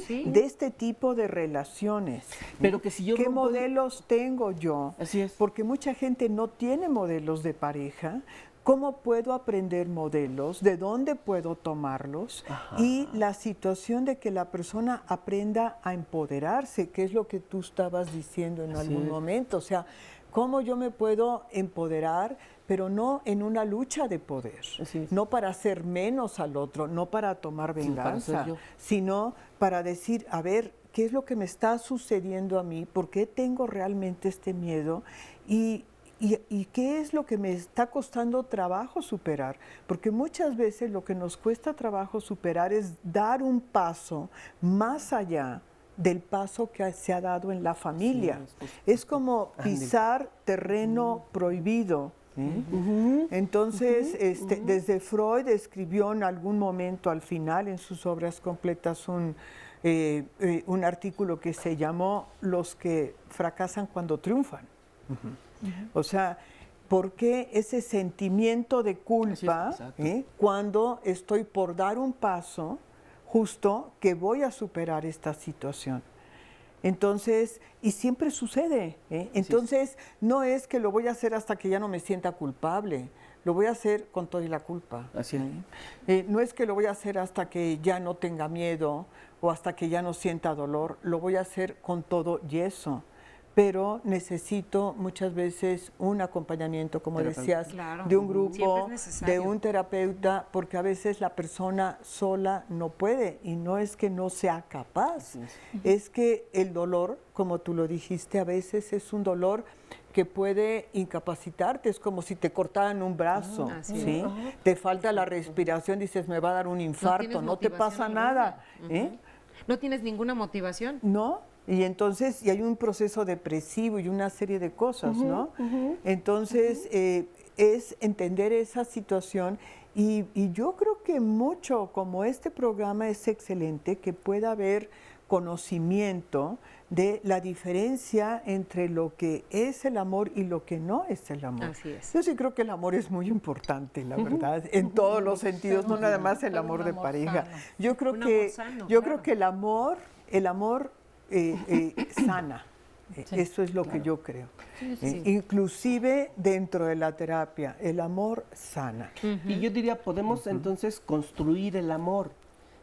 de este tipo de relaciones? Pero que si yo ¿Qué modelos tengo yo? Así es. Porque mucha gente no tiene modelos de pareja. ¿Cómo puedo aprender modelos? ¿De dónde puedo tomarlos? Ajá. Y la situación de que la persona aprenda a empoderarse, que es lo que tú estabas diciendo en algún momento. O sea, ¿cómo yo me puedo empoderar, pero no en una lucha de poder? No para hacer menos al otro, no para tomar venganza, sino para decir, a ver, ¿qué es lo que me está sucediendo a mí? ¿Por qué tengo realmente este miedo? ¿Y qué es lo que me está costando trabajo superar? Porque muchas veces lo que nos cuesta trabajo superar es dar un paso más allá del paso que se ha dado en la familia. Es como pisar terreno prohibido. Entonces, desde Freud escribió en algún momento al final, en sus obras completas, un artículo que se llamó Los que fracasan cuando triunfan. O sea, ¿por qué ese sentimiento de culpa cuando estoy por dar un paso justo que voy a superar esta situación? Entonces, y siempre sucede, entonces no es que lo voy a hacer hasta que ya no me sienta culpable, lo voy a hacer con toda la culpa. Así no es que lo voy a hacer hasta que ya no tenga miedo o hasta que ya no sienta dolor, lo voy a hacer con todo y eso. Pero necesito muchas veces un acompañamiento, como decías, de un grupo, de un terapeuta, porque a veces la persona sola no puede, y no es que no sea capaz, es que el dolor, como tú lo dijiste, a veces es un dolor que puede incapacitarte, es como si te cortaran un brazo, ¿sí? Te falta la respiración, dices, me va a dar un infarto, no te pasa nada. ¿No tienes ninguna motivación? No. Y entonces, y hay un proceso depresivo y una serie de cosas, ¿no? Entonces, es entender esa situación y yo creo que mucho, como este programa es excelente, que pueda haber conocimiento de la diferencia entre lo que es el amor y lo que no es el amor. Así es. Yo sí creo que el amor es muy importante, la verdad, en todos los sentidos, no nada más el amor de pareja. Yo creo que el amor sana. Eso es lo que yo creo. Inclusive dentro de la terapia, el amor sana. Y yo diría, podemos entonces construir el amor.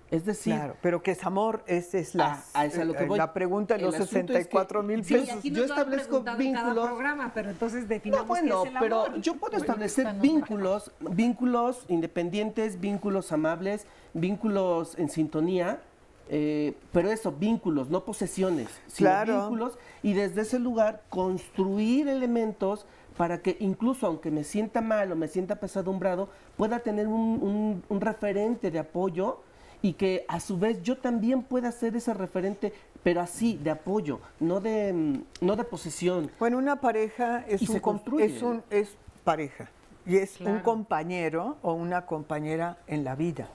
Es decir, claro, pero ¿qué es amor? Esa es la pregunta de los 64,000 pesos. Aquí yo establezco vínculos. Programa, pero entonces definamos qué es el amor. Pero yo puedo establecer vínculos independientes, vínculos amables, vínculos en sintonía, pero eso, vínculos, no posesiones, sino vínculos, y desde ese lugar construir elementos para que incluso aunque me sienta mal o me sienta apesadumbrado, pueda tener un referente de apoyo y que a su vez yo también pueda ser ese referente, pero así, de apoyo, no de posesión. Bueno, una pareja es pareja y es un compañero o una compañera en la vida.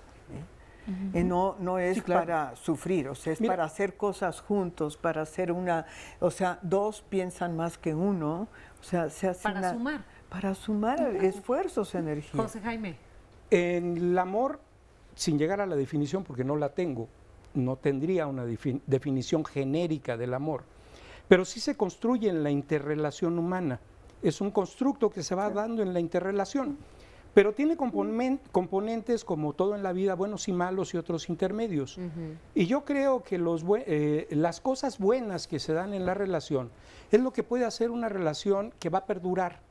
No es para sufrir, o sea, es para hacer cosas juntos, para hacer o sea, dos piensan más que uno, o sea, se hace sumar. Para sumar esfuerzos, energía. José Jaime. En el amor, sin llegar a la definición, porque no la tengo, no tendría una definición genérica del amor, pero sí se construye en la interrelación humana. Es un constructo que se va dando en la interrelación. Pero tiene componentes, como todo en la vida, buenos y malos y otros intermedios. Y yo creo que las cosas buenas que se dan en la relación es lo que puede hacer una relación que va a perdurar.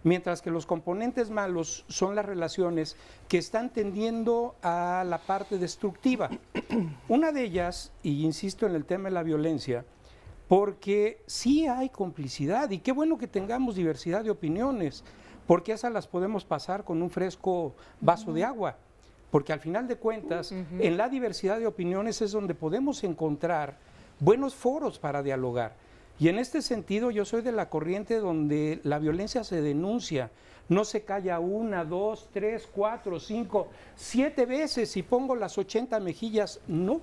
Mientras que los componentes malos son las relaciones que están tendiendo a la parte destructiva. Una de ellas, y insisto en el tema de la violencia, porque sí hay complicidad y qué bueno que tengamos diversidad de opiniones, porque esas las podemos pasar con un fresco vaso de agua, porque al final de cuentas, en la diversidad de opiniones es donde podemos encontrar buenos foros para dialogar. Y en este sentido yo soy de la corriente donde la violencia se denuncia, no se calla 1, 2, 3, 4, 5, 7 veces y pongo las 80 mejillas, no.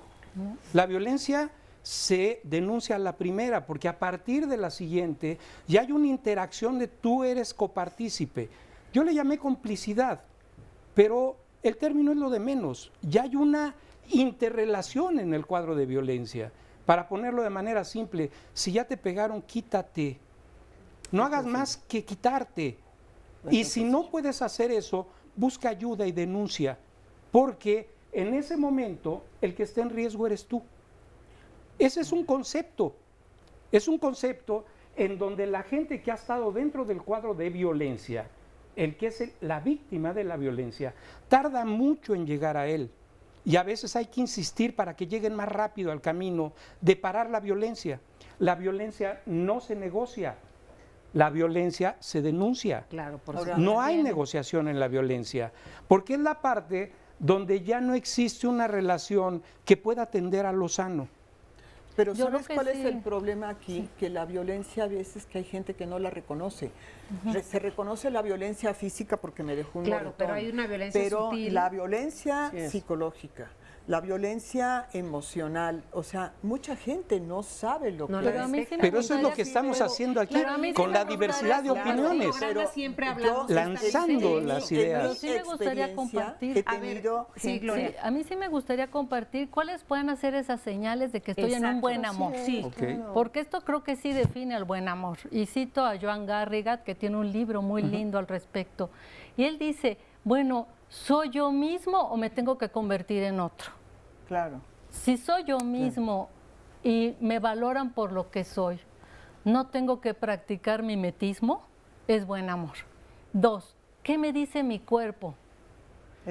La violencia se denuncia a la primera, porque a partir de la siguiente ya hay una interacción de tú eres copartícipe. Yo le llamé complicidad, pero el término es lo de menos. Ya hay una interrelación en el cuadro de violencia. Para ponerlo de manera simple, si ya te pegaron, quítate. No hagas más que quitarte. Y si no puedes hacer eso, busca ayuda y denuncia, porque en ese momento el que está en riesgo eres tú. Ese es un concepto en donde la gente que ha estado dentro del cuadro de violencia, el que es la víctima de la violencia, tarda mucho en llegar a él. Y a veces hay que insistir para que lleguen más rápido al camino de parar la violencia. La violencia no se negocia, la violencia se denuncia. Claro, no hay negociación en la violencia, porque es la parte donde ya no existe una relación que pueda tender a lo sano. Pero ¿sabes cuál es el problema aquí? Que la violencia, a veces que hay gente que no la reconoce. Se reconoce la violencia física porque me dejó un moretón, pero hay una violencia sutil. Pero la violencia psicológica, la violencia emocional, o sea, mucha gente no sabe lo que es. Pero eso es lo que estamos haciendo aquí, con la diversidad de opiniones, lanzando las ideas. Pero sí me gustaría compartir, a mí sí me gustaría compartir cuáles pueden ser esas señales de que estoy en un buen amor. Porque esto creo que sí define el buen amor. Y cito a Joan Garrigat, que tiene un libro muy lindo al respecto. Y él dice, bueno, ¿soy yo mismo o me tengo que convertir en otro? Claro. Si soy yo mismo y me valoran por lo que soy, no tengo que practicar mimetismo, es buen amor. 2, ¿qué me dice mi cuerpo?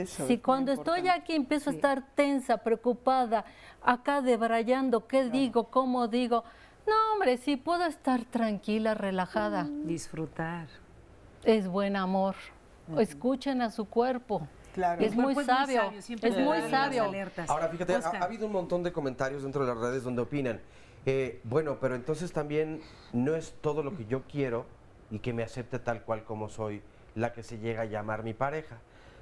Si cuando estoy aquí empiezo a estar tensa, preocupada, acá debrayando, ¿qué digo? ¿Cómo digo? No, hombre, sí puedo estar tranquila, relajada. Disfrutar. Es buen amor. Escuchen a su cuerpo. Claro. Es muy sabio, es muy sabio. Ahora, fíjate, ha habido un montón de comentarios dentro de las redes donde opinan, bueno, pero entonces también no es todo lo que yo quiero y que me acepte tal cual como soy la que se llega a llamar mi pareja,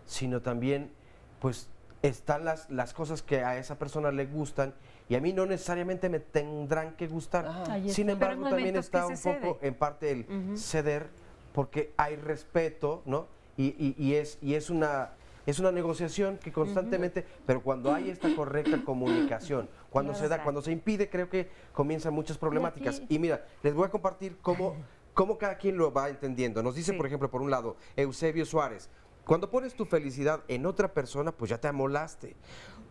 sino también, pues, están las cosas que a esa persona le gustan y a mí no necesariamente me tendrán que gustar. Sin embargo, también está un poco en parte el ceder, porque hay respeto, ¿no? Y es una negociación que constantemente, pero cuando hay esta correcta comunicación, cuando cuando se impide, creo que comienzan muchas problemáticas. Y mira, les voy a compartir cómo cada quien lo va entendiendo. Nos dice, por ejemplo, por un lado, Eusebio Suárez, cuando pones tu felicidad en otra persona, pues ya te amolaste,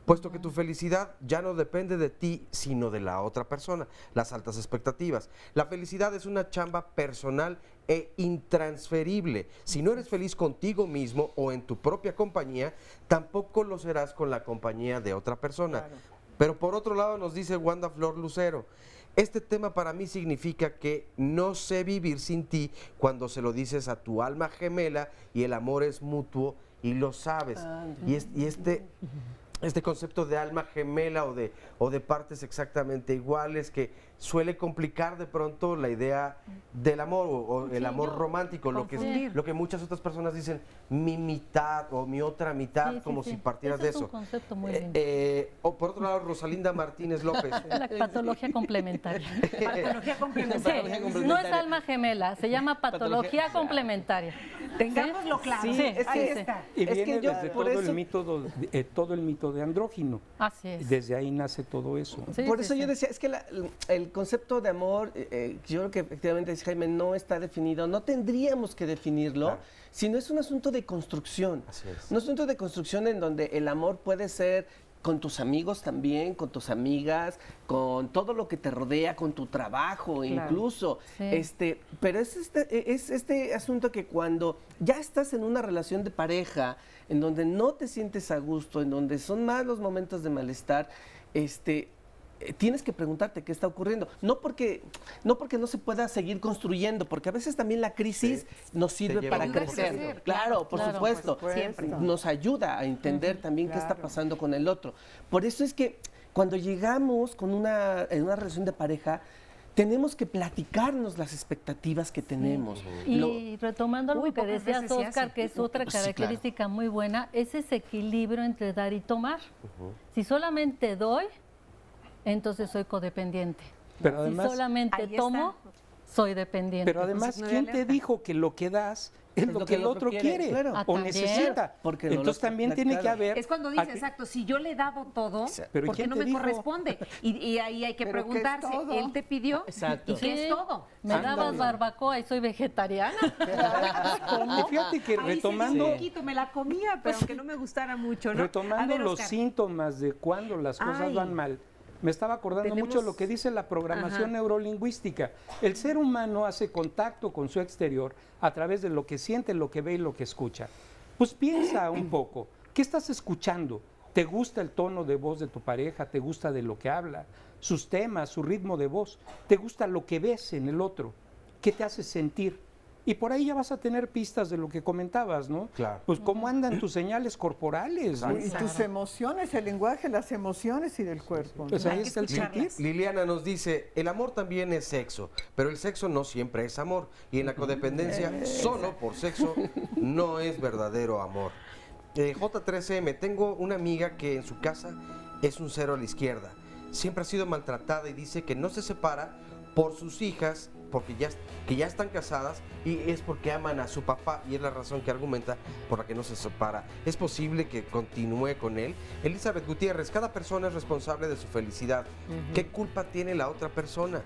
puesto que tu felicidad ya no depende de ti, sino de la otra persona, las altas expectativas. La felicidad es una chamba personal e intransferible. Si no eres feliz contigo mismo o en tu propia compañía, tampoco lo serás con la compañía de otra persona. Pero por otro lado nos dice Wanda Flor Lucero, este tema para mí significa que no sé vivir sin ti cuando se lo dices a tu alma gemela y el amor es mutuo y lo sabes. Y este concepto de alma gemela o de partes exactamente iguales que suele complicar de pronto la idea del amor o el amor romántico, lo que muchas otras personas dicen mi mitad o mi otra mitad, como si partieras de eso. Es un concepto muy lindo. O por otro lado, Rosalinda Martínez López. La patología complementaria. Patología complementaria. Sí, no es alma gemela, se llama patología complementaria. Tengámoslo claro. Sí, ahí está. Y viene desde todo el mito de andrógino. Así es. Desde ahí nace todo eso. Por eso yo decía, es que el concepto de amor, yo creo que efectivamente, dice Jaime, no está definido, no tendríamos que definirlo, sino es un asunto de construcción. Así es. Un asunto de construcción en donde el amor puede ser con tus amigos también, con tus amigas, con todo lo que te rodea, con tu trabajo incluso. Sí. Pero es este asunto que cuando ya estás en una relación de pareja, en donde no te sientes a gusto, en donde son más los momentos de malestar, tienes que preguntarte qué está ocurriendo. No porque no se pueda seguir construyendo, porque a veces también la crisis nos sirve para crecer. Claro, por supuesto. Siempre. Nos ayuda a entender también qué está pasando con el otro. Por eso es que cuando llegamos en una relación de pareja, tenemos que platicarnos las expectativas que tenemos. Y retomando algo que decías, Oscar, que es otra característica muy buena, es ese equilibrio entre dar y tomar. Si solamente doy, entonces soy codependiente. Pero además, si solamente tomo, soy dependiente. Pero además, ¿quién te dijo que lo que das es lo que el otro quiere o necesita? Porque entonces también tiene que haber... Es cuando dice, exacto, si yo le he dado todo, ¿por qué no me corresponde? Y ahí hay que preguntarse, ¿él te pidió? Exacto. ¿Y qué es todo? Me dabas barbacoa y soy vegetariana. Y fíjate que retomando... un poquito, me la comía, pero aunque no me gustara mucho, ¿no? Retomando los síntomas de cuando las cosas van mal, me estaba acordando mucho de lo que dice la programación neurolingüística. El ser humano hace contacto con su exterior a través de lo que siente, lo que ve y lo que escucha. Pues piensa un poco, ¿qué estás escuchando? ¿Te gusta el tono de voz de tu pareja? ¿Te gusta de lo que habla? ¿Sus temas, su ritmo de voz? ¿Te gusta lo que ves en el otro? ¿Qué te hace sentir? Y por ahí ya vas a tener pistas de lo que comentabas, ¿no? Claro. Pues cómo andan tus señales corporales, ¿no? Y tus emociones, el lenguaje, las emociones y del cuerpo. Pues ahí está el sentir. Liliana nos dice, el amor también es sexo, pero el sexo no siempre es amor. Y en la codependencia, solo por sexo, no es verdadero amor. J3M, tengo una amiga que en su casa es un cero a la izquierda. Siempre ha sido maltratada y dice que no se separa por sus hijas, porque ya están casadas y es porque aman a su papá y es la razón que argumenta por la que no se separa. ¿Es posible que continúe con él? Elizabeth Gutiérrez, cada persona es responsable de su felicidad. ¿Qué culpa tiene la otra persona?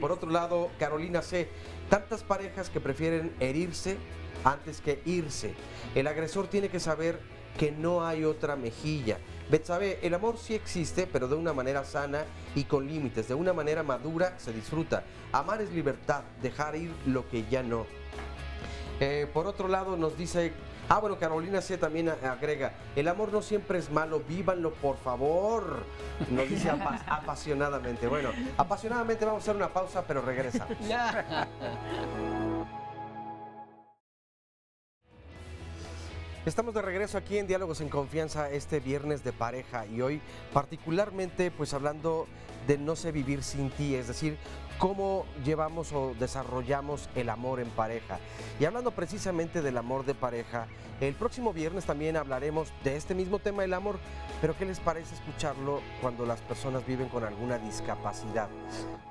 Por otro lado, Carolina C., tantas parejas que prefieren herirse antes que irse. El agresor tiene que saber que no hay otra mejilla. Betsabe, el amor sí existe, pero de una manera sana y con límites, de una manera madura se disfruta. Amar es libertad, dejar ir lo que ya no. Por otro lado nos dice, bueno, Carolina C. también agrega, el amor no siempre es malo, vívanlo por favor, nos dice apasionadamente. Bueno, apasionadamente vamos a hacer una pausa, pero regresamos. Estamos de regreso aquí en Diálogos en Confianza este viernes de pareja y hoy particularmente pues hablando de no sé vivir sin ti, es decir, cómo llevamos o desarrollamos el amor en pareja. Y hablando precisamente del amor de pareja, el próximo viernes también hablaremos de este mismo tema del amor, pero ¿qué les parece escucharlo cuando las personas viven con alguna discapacidad?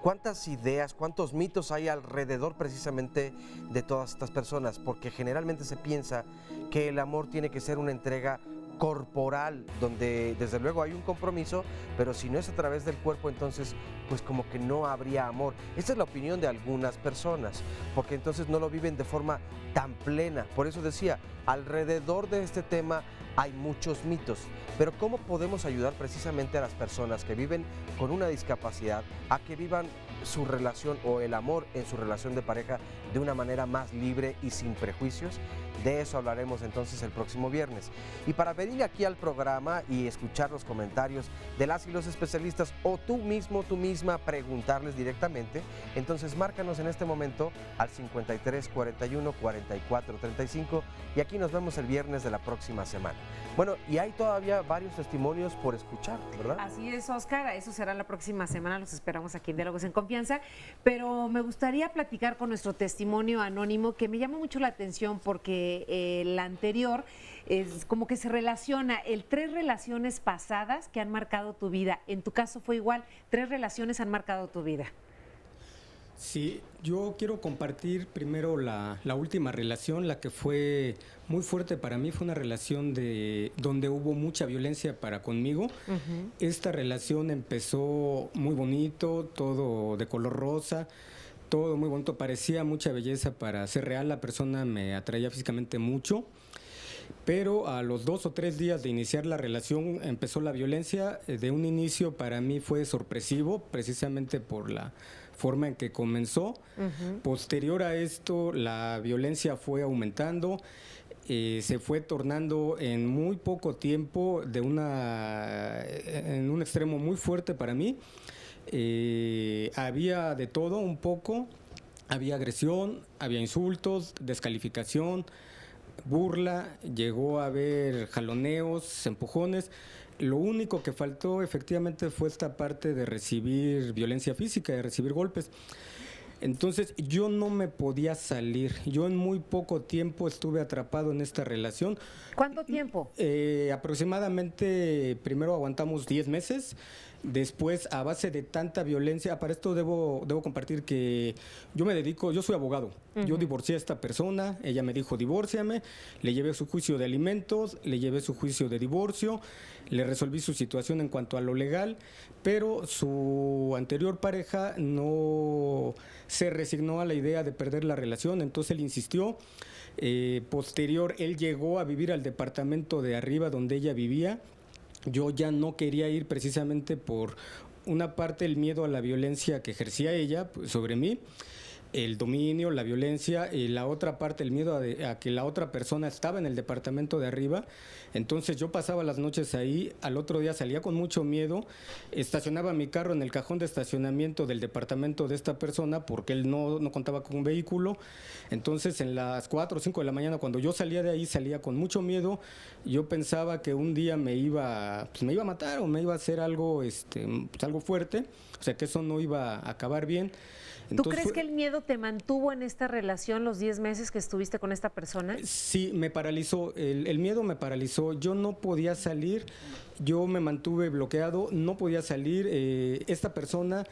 ¿Cuántas ideas, cuántos mitos hay alrededor precisamente de todas estas personas? Porque generalmente se piensa que el amor tiene que ser una entrega corporal, donde desde luego hay un compromiso, pero si no es a través del cuerpo, entonces pues como que no habría amor. Esta es la opinión de algunas personas, porque entonces no lo viven de forma tan plena. Por eso decía, alrededor de este tema hay muchos mitos, pero ¿cómo podemos ayudar precisamente a las personas que viven con una discapacidad a que vivan su relación o el amor en su relación de pareja de una manera más libre y sin prejuicios? De eso hablaremos entonces el próximo viernes. Y para venir aquí al programa y escuchar los comentarios de las y los especialistas o tú mismo, tú misma preguntarles directamente, entonces márcanos en este momento al 53 41 44 35 y aquí nos vemos el viernes de la próxima semana. Bueno, y hay todavía varios testimonios por escuchar, ¿verdad? Así es, Oscar, eso será la próxima semana, los esperamos aquí en Diálogos en Confianza, pero me gustaría platicar con nuestro testimonio anónimo que me llama mucho la atención porque el anterior es como que se relaciona 3 relaciones pasadas que han marcado tu vida. En tu caso fue igual, 3 relaciones han marcado tu vida. Sí, yo quiero compartir primero la última relación, la que fue muy fuerte para mí, fue una relación donde hubo mucha violencia para conmigo. Esta relación empezó muy bonito, todo de color rosa, todo muy bonito, parecía mucha belleza para ser real, la persona me atraía físicamente mucho. Pero a los 2 o 3 días de iniciar la relación empezó la violencia. De un inicio para mí fue sorpresivo, precisamente por la forma en que comenzó. Posterior a esto, la violencia fue aumentando, se fue tornando en muy poco tiempo en un extremo muy fuerte para mí. Había de todo un poco, había agresión, había insultos, descalificación, burla, llegó a haber jaloneos, empujones. Lo único que faltó efectivamente fue esta parte de recibir violencia física, de recibir golpes. Entonces yo no me podía salir, yo en muy poco tiempo estuve atrapado en esta relación. ¿Cuánto tiempo? Aproximadamente, primero aguantamos 10 meses, después a base de tanta violencia, para esto debo compartir que yo soy abogado, yo divorcié a esta persona, ella me dijo divórciame, le llevé su juicio de alimentos, le llevé su juicio de divorcio, le resolví su situación en cuanto a lo legal, pero su anterior pareja no se resignó a la idea de perder la relación, entonces él insistió. Posterior, él llegó a vivir al departamento de arriba donde ella vivía. Yo ya no quería ir precisamente por una parte el miedo a la violencia que ejercía ella sobre mí, el dominio, la violencia, y la otra parte el miedo a que la otra persona estaba en el departamento de arriba. Entonces yo pasaba las noches ahí, al otro día salía con mucho miedo, estacionaba mi carro en el cajón de estacionamiento del departamento de esta persona porque él no contaba con un vehículo. Entonces en las 4 o 5 de la mañana cuando yo salía de ahí salía con mucho miedo. Yo pensaba que un día me iba a matar o me iba a hacer algo, algo fuerte, o sea que eso no iba a acabar bien. ¿Tú crees que el miedo te mantuvo en esta relación los 10 meses que estuviste con esta persona? Sí, me paralizó, el miedo me paralizó, yo no podía salir, yo me mantuve bloqueado, no podía salir, esta persona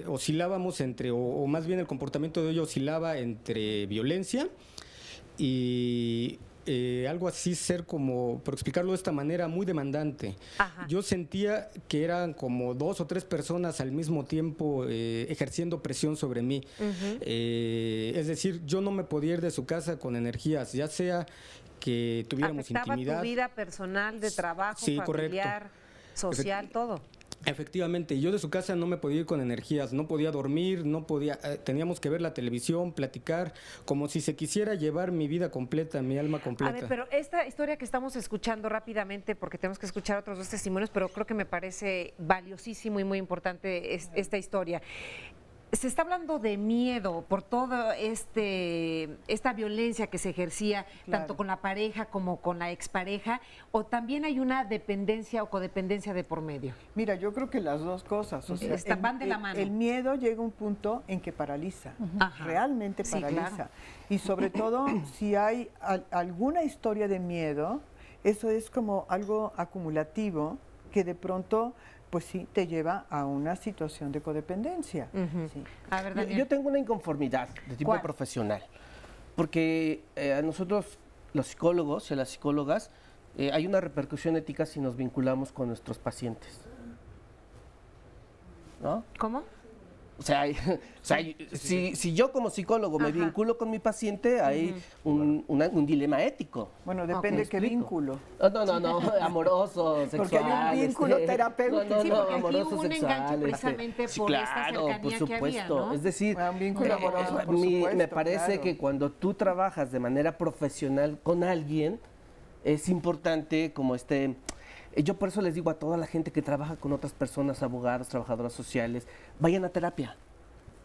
oscilábamos entre, o más bien el comportamiento de ella oscilaba entre violencia y algo así ser como, por explicarlo de esta manera, muy demandante. Ajá. Yo sentía que eran como 2 o 3 personas al mismo tiempo ejerciendo presión sobre mí. Es decir, yo no me podía ir de su casa con energías, ya sea que tuviéramos ¿afectaba intimidad. tu vida personal, de trabajo, sí, familiar, correcto. social, todo? Efectivamente, yo de su casa no me podía ir con energías, no podía dormir, teníamos que ver la televisión, platicar, como si se quisiera llevar mi vida completa, mi alma completa. A ver, pero esta historia que estamos escuchando rápidamente, porque tenemos que escuchar otros 2 testimonios, pero creo que me parece valiosísimo y muy importante esta historia. Se está hablando de miedo por toda esta violencia que se ejercía tanto con la pareja como con la expareja, o también hay una dependencia o codependencia de por medio. Mira, yo creo que las dos cosas, o sea, van de la mano. El miedo llega a un punto en que paraliza, realmente paraliza. Sí, claro. Y sobre todo si hay alguna historia de miedo, eso es como algo acumulativo que de pronto pues sí, te lleva a una situación de codependencia. Sí. A ver, yo tengo una inconformidad de tipo profesional, porque a nosotros, los psicólogos y a las psicólogas, hay una repercusión ética si nos vinculamos con nuestros pacientes. ¿No? ¿Cómo? O sea, si yo como psicólogo me vinculo con mi paciente, hay un dilema ético. Bueno, depende qué vínculo. No, amoroso, sexual. Porque hay un vínculo terapéutico. Sí, porque aquí amoroso, hubo un sexual. enganche precisamente por esta cercanía por supuesto. que había, ¿no? Es decir, Un vínculo amoroso, por me supuesto, parece claro. que cuando tú trabajas de manera profesional con alguien, es importante como yo por eso les digo a toda la gente que trabaja con otras personas, abogados, trabajadoras sociales, vayan a terapia.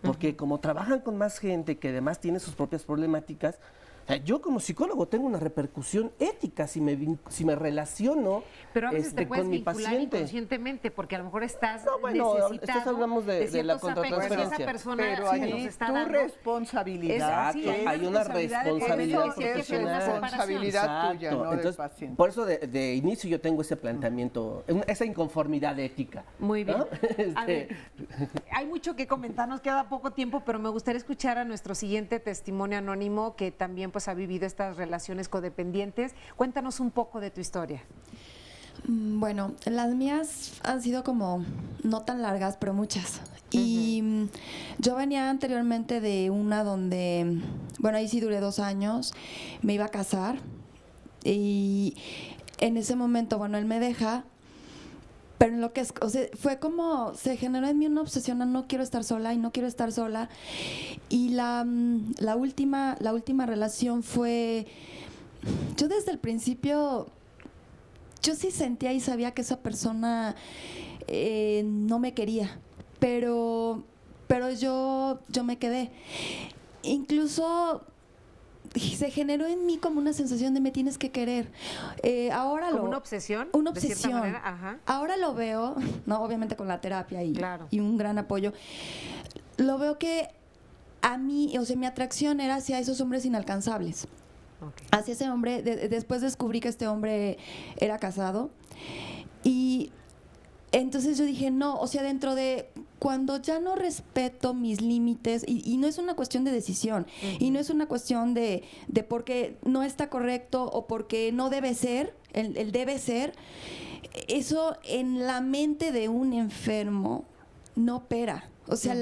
Porque como trabajan con más gente que además tiene sus propias problemáticas, o sea, yo como psicólogo tengo una repercusión ética si me relaciono pero a veces te puedes con mi vincular paciente. inconscientemente porque a lo mejor estás necesitado necesitado hablamos de la ciertos afectos que contratransferencia. esa persona Pero sí ahí nos está tu dando. responsabilidad. Sí, hay una responsabilidad Eso es profesional. responsabilidad tuya, no del Entonces, paciente. por eso de inicio yo tengo ese planteamiento, esa inconformidad ética. Muy bien. ¿no? A ver, hay mucho que comentar, nos queda poco tiempo, pero me gustaría escuchar a nuestro siguiente testimonio anónimo que también pues ha vivido estas relaciones codependientes. Cuéntanos un poco de tu historia. Bueno, las mías han sido como no tan largas, pero muchas. Y yo venía anteriormente de una donde, bueno, ahí sí duré 2 años, me iba a casar y en ese momento, bueno, él me deja, pero en lo que es, o sea, fue como, se generó en mí una obsesión a no quiero estar sola y no quiero estar sola. Y la última relación fue, yo desde el principio, yo sí sentía y sabía que esa persona no me quería, pero yo me quedé. Incluso se generó en mí como una sensación de me tienes que querer. Ahora ¿Como una obsesión? Una de cierta obsesión. manera, ajá. Ahora lo veo, no, obviamente con la terapia Claro. y un gran apoyo. Lo veo que a mí, o sea, mi atracción era hacia esos hombres inalcanzables. Okay. Hacia ese hombre, después descubrí que este hombre era casado y entonces yo dije, no, o sea, dentro de cuando ya no respeto mis límites, y no es una cuestión de decisión, y no es una cuestión de porque no está correcto o porque no debe ser, el debe ser, eso en la mente de un enfermo no opera. O sea,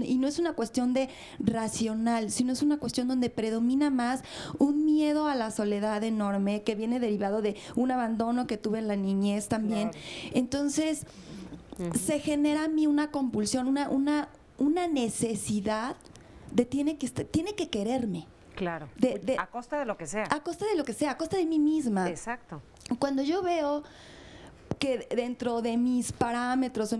y no es una cuestión de racional, sino es una cuestión donde predomina más un miedo a la soledad enorme que viene derivado de un abandono que tuve en la niñez también. Claro. Entonces, se genera a mí una compulsión, una necesidad de tiene que quererme. Claro. A costa de lo que sea. A costa de lo que sea, a costa de mí misma. Exacto. Cuando yo veo que dentro de mis parámetros,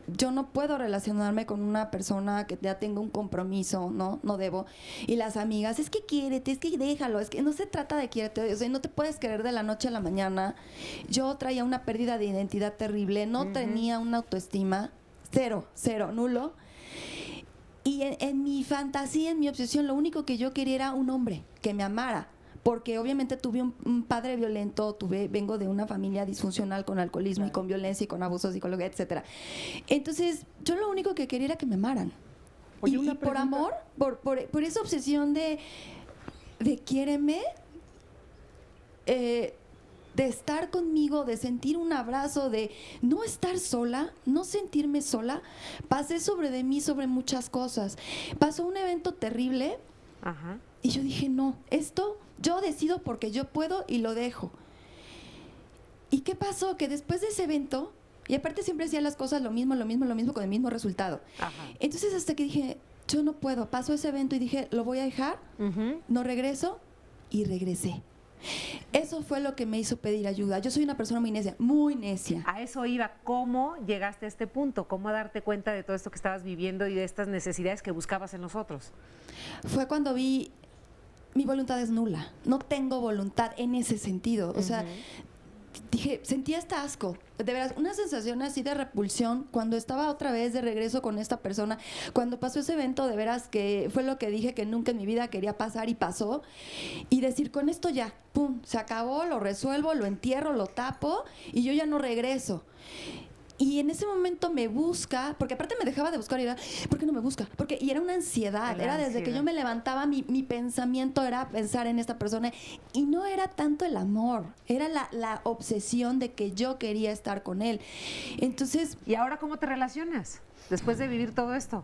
yo no puedo relacionarme con una persona que ya tenga un compromiso, no debo. Y las amigas, es que quiérete, es que déjalo, es que no se trata de quiérete, o sea, no te puedes querer de la noche a la mañana. Yo traía una pérdida de identidad terrible, no tenía una autoestima, cero, nulo. Y en mi fantasía, en mi obsesión, lo único que yo quería era un hombre que me amara. Porque obviamente tuve un padre violento, vengo de una familia disfuncional con alcoholismo y con violencia y con abuso psicológico, etcétera. Entonces, yo lo único que quería era que me amaran. Oye, y por amor, por esa obsesión de quiéreme, de estar conmigo, de sentir un abrazo, de no estar sola, no sentirme sola, pasé sobre muchas cosas. Pasó un evento terrible. Ajá. Y yo dije, no, esto yo decido porque yo puedo y lo dejo. ¿Y qué pasó? Que después de ese evento, y aparte siempre hacía las cosas lo mismo con el mismo resultado. Ajá. Entonces hasta que dije, yo no puedo, pasó ese evento y dije, lo voy a dejar, no regreso, y regresé. Eso fue lo que me hizo pedir ayuda. Yo soy una persona muy necia. A eso iba. ¿Cómo llegaste a este punto? ¿Cómo darte cuenta de todo esto que estabas viviendo y de estas necesidades que buscabas en nosotros? Fue cuando vi mi voluntad es nula. No tengo voluntad en ese sentido. O sea, dije, sentí hasta asco. De veras, una sensación así de repulsión cuando estaba otra vez de regreso con esta persona. Cuando pasó ese evento, de veras que fue lo que dije que nunca en mi vida quería pasar y pasó. Y decir, con esto ya, pum, se acabó, lo resuelvo, lo entierro, lo tapo y yo ya no regreso. Y en ese momento me busca, porque aparte me dejaba de buscar y era, ¿por qué no me busca? Y era una ansiedad, era desde que yo me levantaba, mi pensamiento era pensar en esta persona y no era tanto el amor, era la obsesión de que yo quería estar con él. Entonces... ¿Y ahora cómo te relacionas después de vivir todo esto?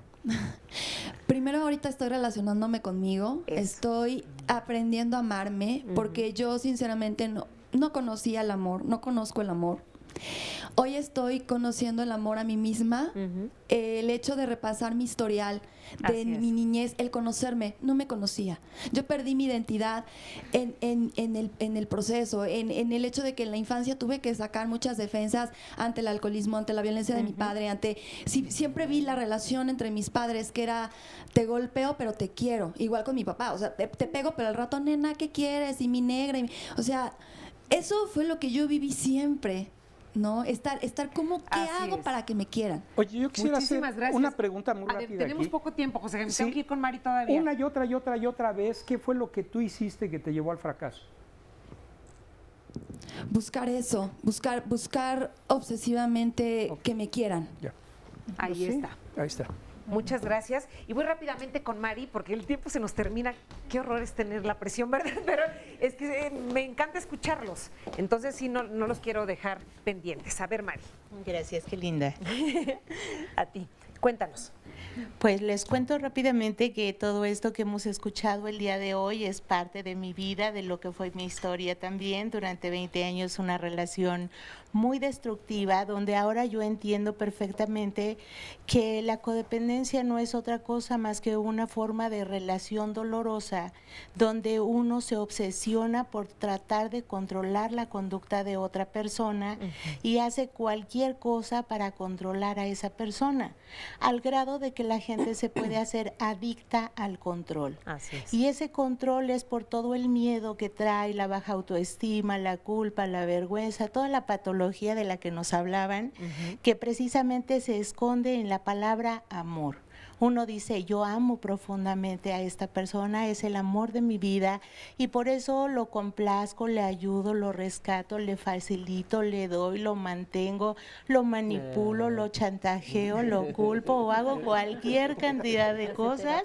Primero ahorita estoy relacionándome conmigo, estoy aprendiendo a amarme, porque yo sinceramente no conocía el amor, no conozco el amor. Hoy estoy conociendo el amor a mí misma, el hecho de repasar mi historial de mi niñez, el conocerme, no me conocía. Yo perdí mi identidad en el proceso, en el hecho de que en la infancia tuve que sacar muchas defensas ante el alcoholismo, ante la violencia de mi padre, siempre vi la relación entre mis padres que era te golpeo pero te quiero, igual con mi papá, o sea, te pego pero al rato, nena, ¿qué quieres? Y mi negra, o sea, eso fue lo que yo viví siempre. ¿No? Estar como, ¿qué hago para que me quieran? Oye, yo quisiera hacer una pregunta muy rápida. Tenemos poco tiempo, José Jaime, tengo que ir con Mari todavía. Una y otra vez, ¿qué fue lo que tú hiciste que te llevó al fracaso? Buscar eso, buscar obsesivamente que me quieran. Ya. Ahí está. Ahí está. Muchas gracias. Y voy rápidamente con Mari, porque el tiempo se nos termina. Qué horror es tener la presión, ¿verdad? Pero es que me encanta escucharlos. Entonces, sí, no los quiero dejar pendientes. A ver, Mari. Gracias, qué linda. A ti. Cuéntanos. Pues les cuento rápidamente que todo esto que hemos escuchado el día de hoy es parte de mi vida, de lo que fue mi historia también. Durante 20 años una relación muy destructiva, donde ahora yo entiendo perfectamente que la codependencia no es otra cosa más que una forma de relación dolorosa, donde uno se obsesiona por tratar de controlar la conducta de otra persona y hace cualquier cosa para controlar a esa persona, al grado de que la gente se puede hacer adicta al control. Así es. Y ese control es por todo el miedo que trae, la baja autoestima, la culpa, la vergüenza, toda la patología de la que nos hablaban, que precisamente se esconde en la palabra amor. Uno dice, yo amo profundamente a esta persona, es el amor de mi vida y por eso lo complazco, le ayudo, lo rescato, le facilito, le doy, lo mantengo, lo manipulo, lo chantajeo, lo culpo o hago cualquier cantidad de cosas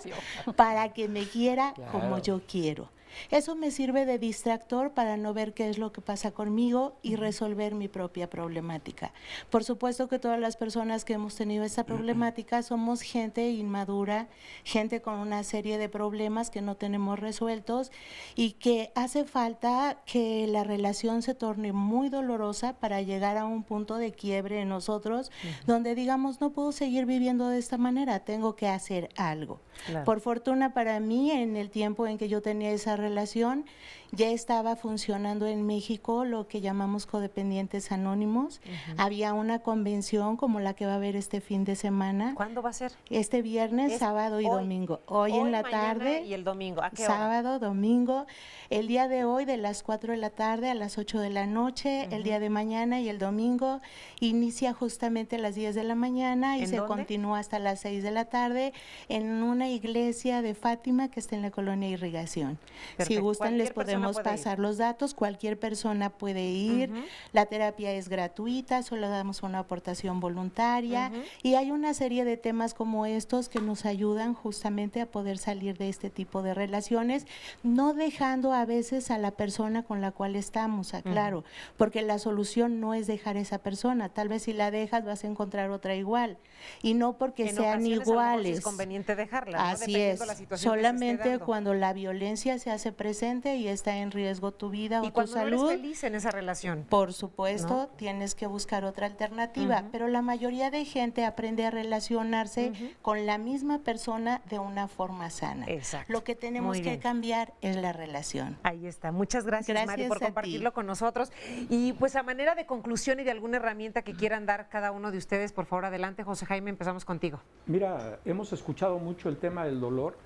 para que me quiera como yo quiero. Eso me sirve de distractor para no ver qué es lo que pasa conmigo y resolver mi propia problemática. Por supuesto que todas las personas que hemos tenido esta problemática somos gente inmadura, gente con una serie de problemas que no tenemos resueltos y que hace falta que la relación se torne muy dolorosa para llegar a un punto de quiebre en nosotros, donde digamos, no puedo seguir viviendo de esta manera, tengo que hacer algo. Claro. Por fortuna para mí, en el tiempo en que yo tenía esa relación, ya estaba funcionando en México lo que llamamos codependientes anónimos. Había una convención como la que va a haber este fin de semana. ¿Cuándo va a ser? Este viernes, sábado y domingo. Hoy en la tarde. Y el domingo. ¿A qué hora? Sábado, domingo. El día de hoy de las 4 de la tarde a las 8 de la noche. El día de mañana y el domingo inicia justamente a las 10 de la mañana y se continúa hasta las 6 de la tarde en una iglesia de Fátima que está en la colonia Irrigación. Perfecto. Si gustan les podemos pasar los datos, cualquier persona puede ir, la terapia es gratuita, solo damos una aportación voluntaria y hay una serie de temas como estos que nos ayudan justamente a poder salir de este tipo de relaciones, no dejando a veces a la persona con la cual estamos, aclaro, porque la solución no es dejar a esa persona, tal vez si la dejas vas a encontrar otra igual y no porque sean iguales. Es conveniente dejarla, ¿no? Así es, solamente cuando la violencia se hace presente y está en riesgo tu vida o tu salud. ¿Y cuando no eres feliz en esa relación? Por supuesto, tienes que buscar otra alternativa, pero la mayoría de gente aprende a relacionarse con la misma persona de una forma sana. Exacto. Lo que tenemos que cambiar es la relación. Ahí está. Muchas gracias, Mari, por compartirlo con nosotros. Y pues a manera de conclusión y de alguna herramienta que quieran dar cada uno de ustedes, por favor, adelante. José Jaime, empezamos contigo. Mira, hemos escuchado mucho el tema del dolor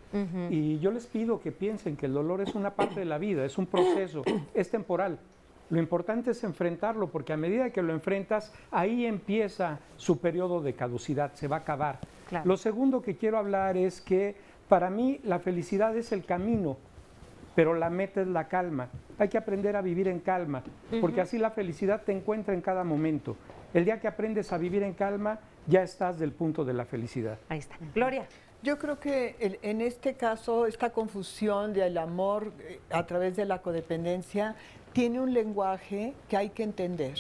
y yo les pido que piensen que el dolor es una parte de la vida, es un proceso, es temporal. Lo importante es enfrentarlo porque a medida que lo enfrentas, ahí empieza su periodo de caducidad, se va a acabar. Claro. Lo segundo que quiero hablar es que para mí la felicidad es el camino, pero la meta es la calma. Hay que aprender a vivir en calma, porque así la felicidad te encuentra en cada momento. El día que aprendes a vivir en calma, ya estás del punto de la felicidad. Ahí está. Gloria. Yo creo que en este caso, esta confusión del amor a través de la codependencia tiene un lenguaje que hay que entender.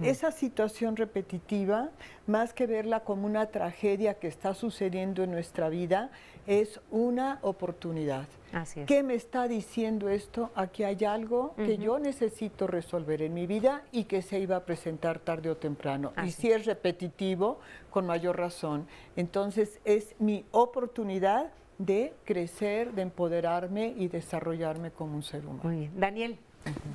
Esa situación repetitiva, más que verla como una tragedia que está sucediendo en nuestra vida, es una oportunidad. Así es. ¿Qué me está diciendo esto? Aquí hay algo que yo necesito resolver en mi vida y que se iba a presentar tarde o temprano. Y si es repetitivo, con mayor razón. Entonces es mi oportunidad de crecer, de empoderarme y desarrollarme como un ser humano. Muy bien. Daniel.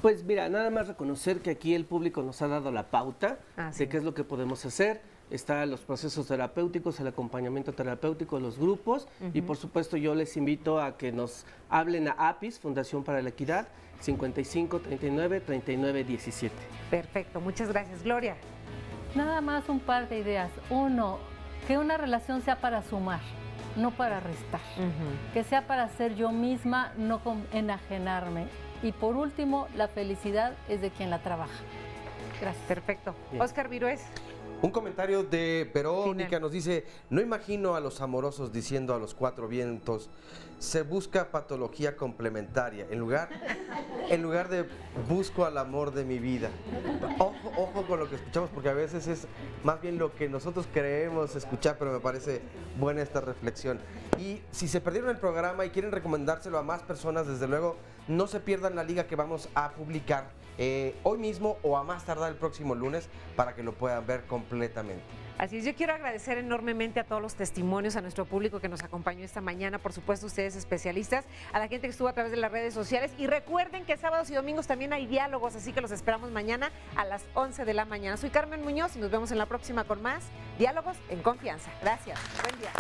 Pues mira, nada más reconocer que aquí el público nos ha dado la pauta de qué es lo que podemos hacer. Están los procesos terapéuticos, el acompañamiento terapéutico, los grupos y por supuesto yo les invito a que nos hablen a APIS, Fundación para la Equidad, 55 39 39 17. Perfecto, muchas gracias. Gloria. Nada más un par de ideas. Uno, que una relación sea para sumar, no para restar. Que sea para ser yo misma, no enajenarme. Y por último, la felicidad es de quien la trabaja. Gracias. Perfecto. Bien. Oscar Virués. Un comentario de Verónica nos dice, no imagino a los amorosos diciendo a los cuatro vientos, se busca patología complementaria, en lugar de busco al amor de mi vida. Ojo con lo que escuchamos, porque a veces es más bien lo que nosotros creemos escuchar, pero me parece buena esta reflexión. Y si se perdieron el programa y quieren recomendárselo a más personas, desde luego, no se pierdan la liga que vamos a publicar hoy mismo o a más tardar el próximo lunes para que lo puedan ver completamente. Así es, yo quiero agradecer enormemente a todos los testimonios, a nuestro público que nos acompañó esta mañana, por supuesto ustedes especialistas, a la gente que estuvo a través de las redes sociales y recuerden que sábados y domingos también hay diálogos, así que los esperamos mañana a las 11 de la mañana. Soy Carmen Muñoz y nos vemos en la próxima con más Diálogos en Confianza. Gracias, buen día.